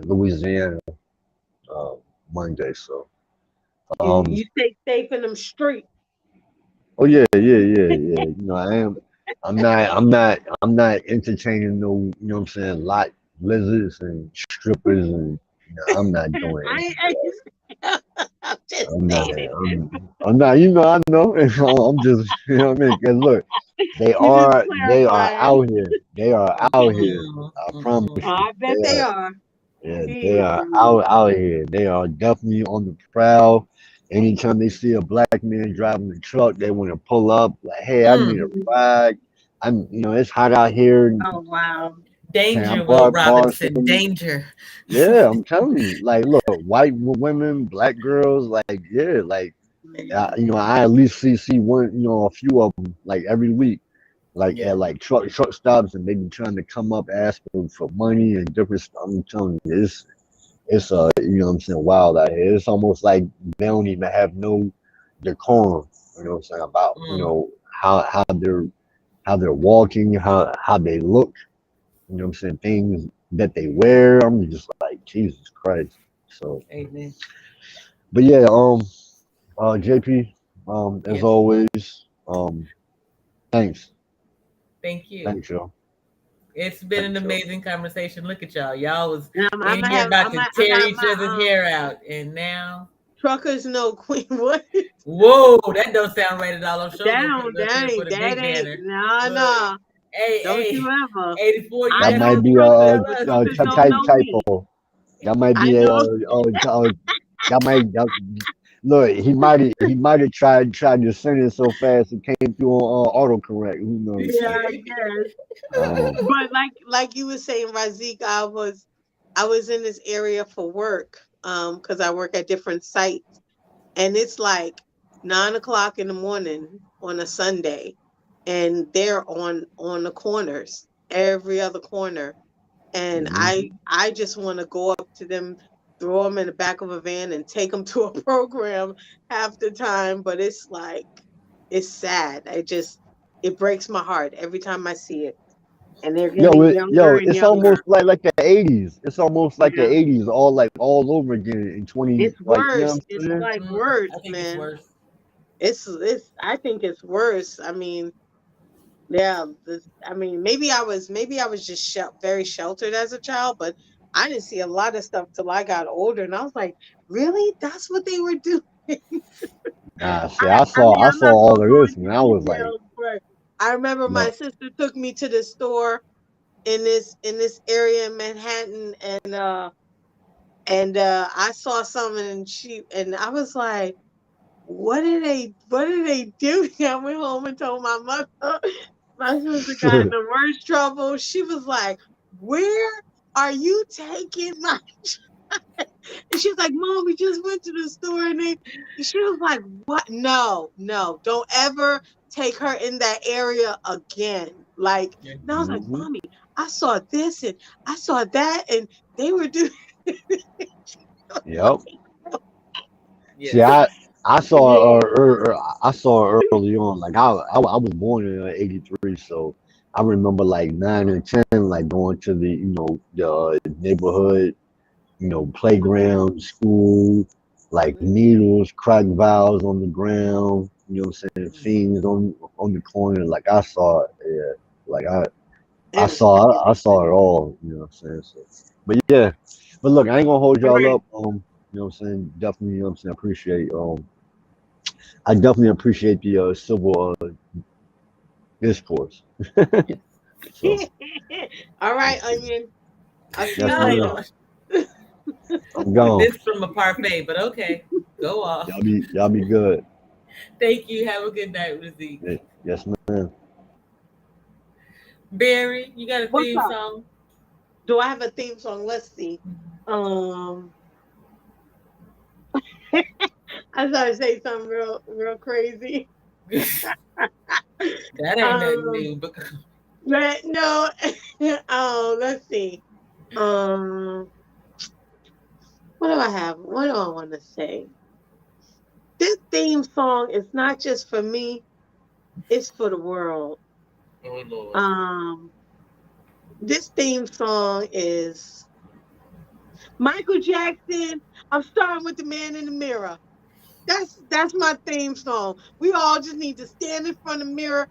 Louisiana uh, Monday. So, um, You stay safe in them streets. oh yeah, yeah, yeah, yeah. I am. I'm not entertaining no. What I'm saying, lot lizards and strippers, and I'm not doing any of I that. I'm just I'm not. saying it. I'm not. I know. I'm just. You know what I mean? Cause look, they You just are. They are clarifying. out here. They are out here. Mm-mm, I promise mm-mm. Oh, you. I bet They they are. are. Yeah, they are Hmm. out here. They are definitely on the prowl. Anytime they see a black man driving a truck, they want to pull up. Like, hey, I need Mm. a ride. It's hot out here. Oh wow. Can I Danger, Will borrow Robinson. some? Danger. Yeah, I'm telling you. Like, look, white women, black girls, like, yeah, like, Man. I at least see one, a few of them, like every week, like Yeah. at like truck stops, and they be trying to come up asking for money and different stuff. I'm telling you, it's what I'm saying, wild out here. It's almost like they don't even have no decorum. You know what I'm saying about Mm. how they're walking, how they look. You know what I'm saying, things that they wear. I'm just like Jesus Christ. So, Amen. but yeah, JP, as Yes. always, thanks, Thank you. thanks, y'all, It's been an thanks, y'all. amazing conversation. Look at y'all. Y'all was And in here about to tear each other's hair out, and now Truckers know Queen. What? Whoa, that don't sound right at all. I'm sure gonna put Down, it up there for the that big ain't. banner. Nah, Look, nah. hey, Don't you hey, ever. 84, you I That better might know hope be you don't truckers. tell us. Truckers don't type know me. typo. That might I be a know. that might that, look. He might have tried to send it so fast it came through on autocorrect. Who knows? Yeah, I guess. Um, But like you were saying, Razik, I was in this area for work, because I work at different sites, and it's like 9 o'clock in the morning on a Sunday, and they're on the corners, every other corner, and I mhm. I just want to go up to them, throw them in the back of a van, and take them to a program half the time. But it's like it's sad. It breaks my heart every time I see it, and they're getting younger and It's younger. almost like the '80s. It's almost like the Yeah, '80s, all over again in 20. it's Like you know worse. what I'm It's saying? like I worse, think it's man. worse. It's. I think it's worse. I mean, yeah. I mean, maybe I was just very sheltered as a child, but I didn't see a lot of stuff till I got older, and I was like, really? That's what they were doing. Nah, see, I mean, I I'm saw not all gonna of go this into when I was like, details, but I remember my no. sister took me to the store in this area in Manhattan, and I saw something, and I was like, what are they doing? I went home and told my mother. My sister got in the worst trouble. She was like, "Where are you taking my?" And she was like, "Mom, we just went to the store," and she was like, "What? No, no, don't ever take her in that area again." Like, Yeah. and I was like, Hmm. "Mommy, I saw this and I saw that, and they were doing." Yep. See, Yes. I saw her early on. Like I was born in '83, so I remember like 9 and 10, like going to the the neighborhood, playground, school, like Mhm. needles, crack vials on the ground. You know what I'm saying? Mhm. Fiends on the corner. Like I saw it. Yeah. Like It was crazy. I saw it all. You know what I'm saying? So, but yeah. But look, I ain't gonna hold All y'all right. up. You know what I'm saying? Definitely. You know what I'm saying? I definitely appreciate the civil discourse. Yes. So All right, Onion. I'll see yes, you Oh ma'am. later. Lord. I'm gone. This from a parfait, but okay. Go off. Y'all be good. Thank you. Have a good night, Razzie. Yes, ma'am. Barry, you got a What's theme up? song? Do I have a theme song? Let's see. Um, I thought to say something real crazy. That ain't nothing Um, new, but but no. Oh, let's see. Um, what do I have? What do I want to say? This theme song is not just for me; it's for the world. oh Lord. Um, this theme song is Michael Jackson. I'm starting with the man in the mirror. That's my theme song. We all just need to stand in front of the mirror,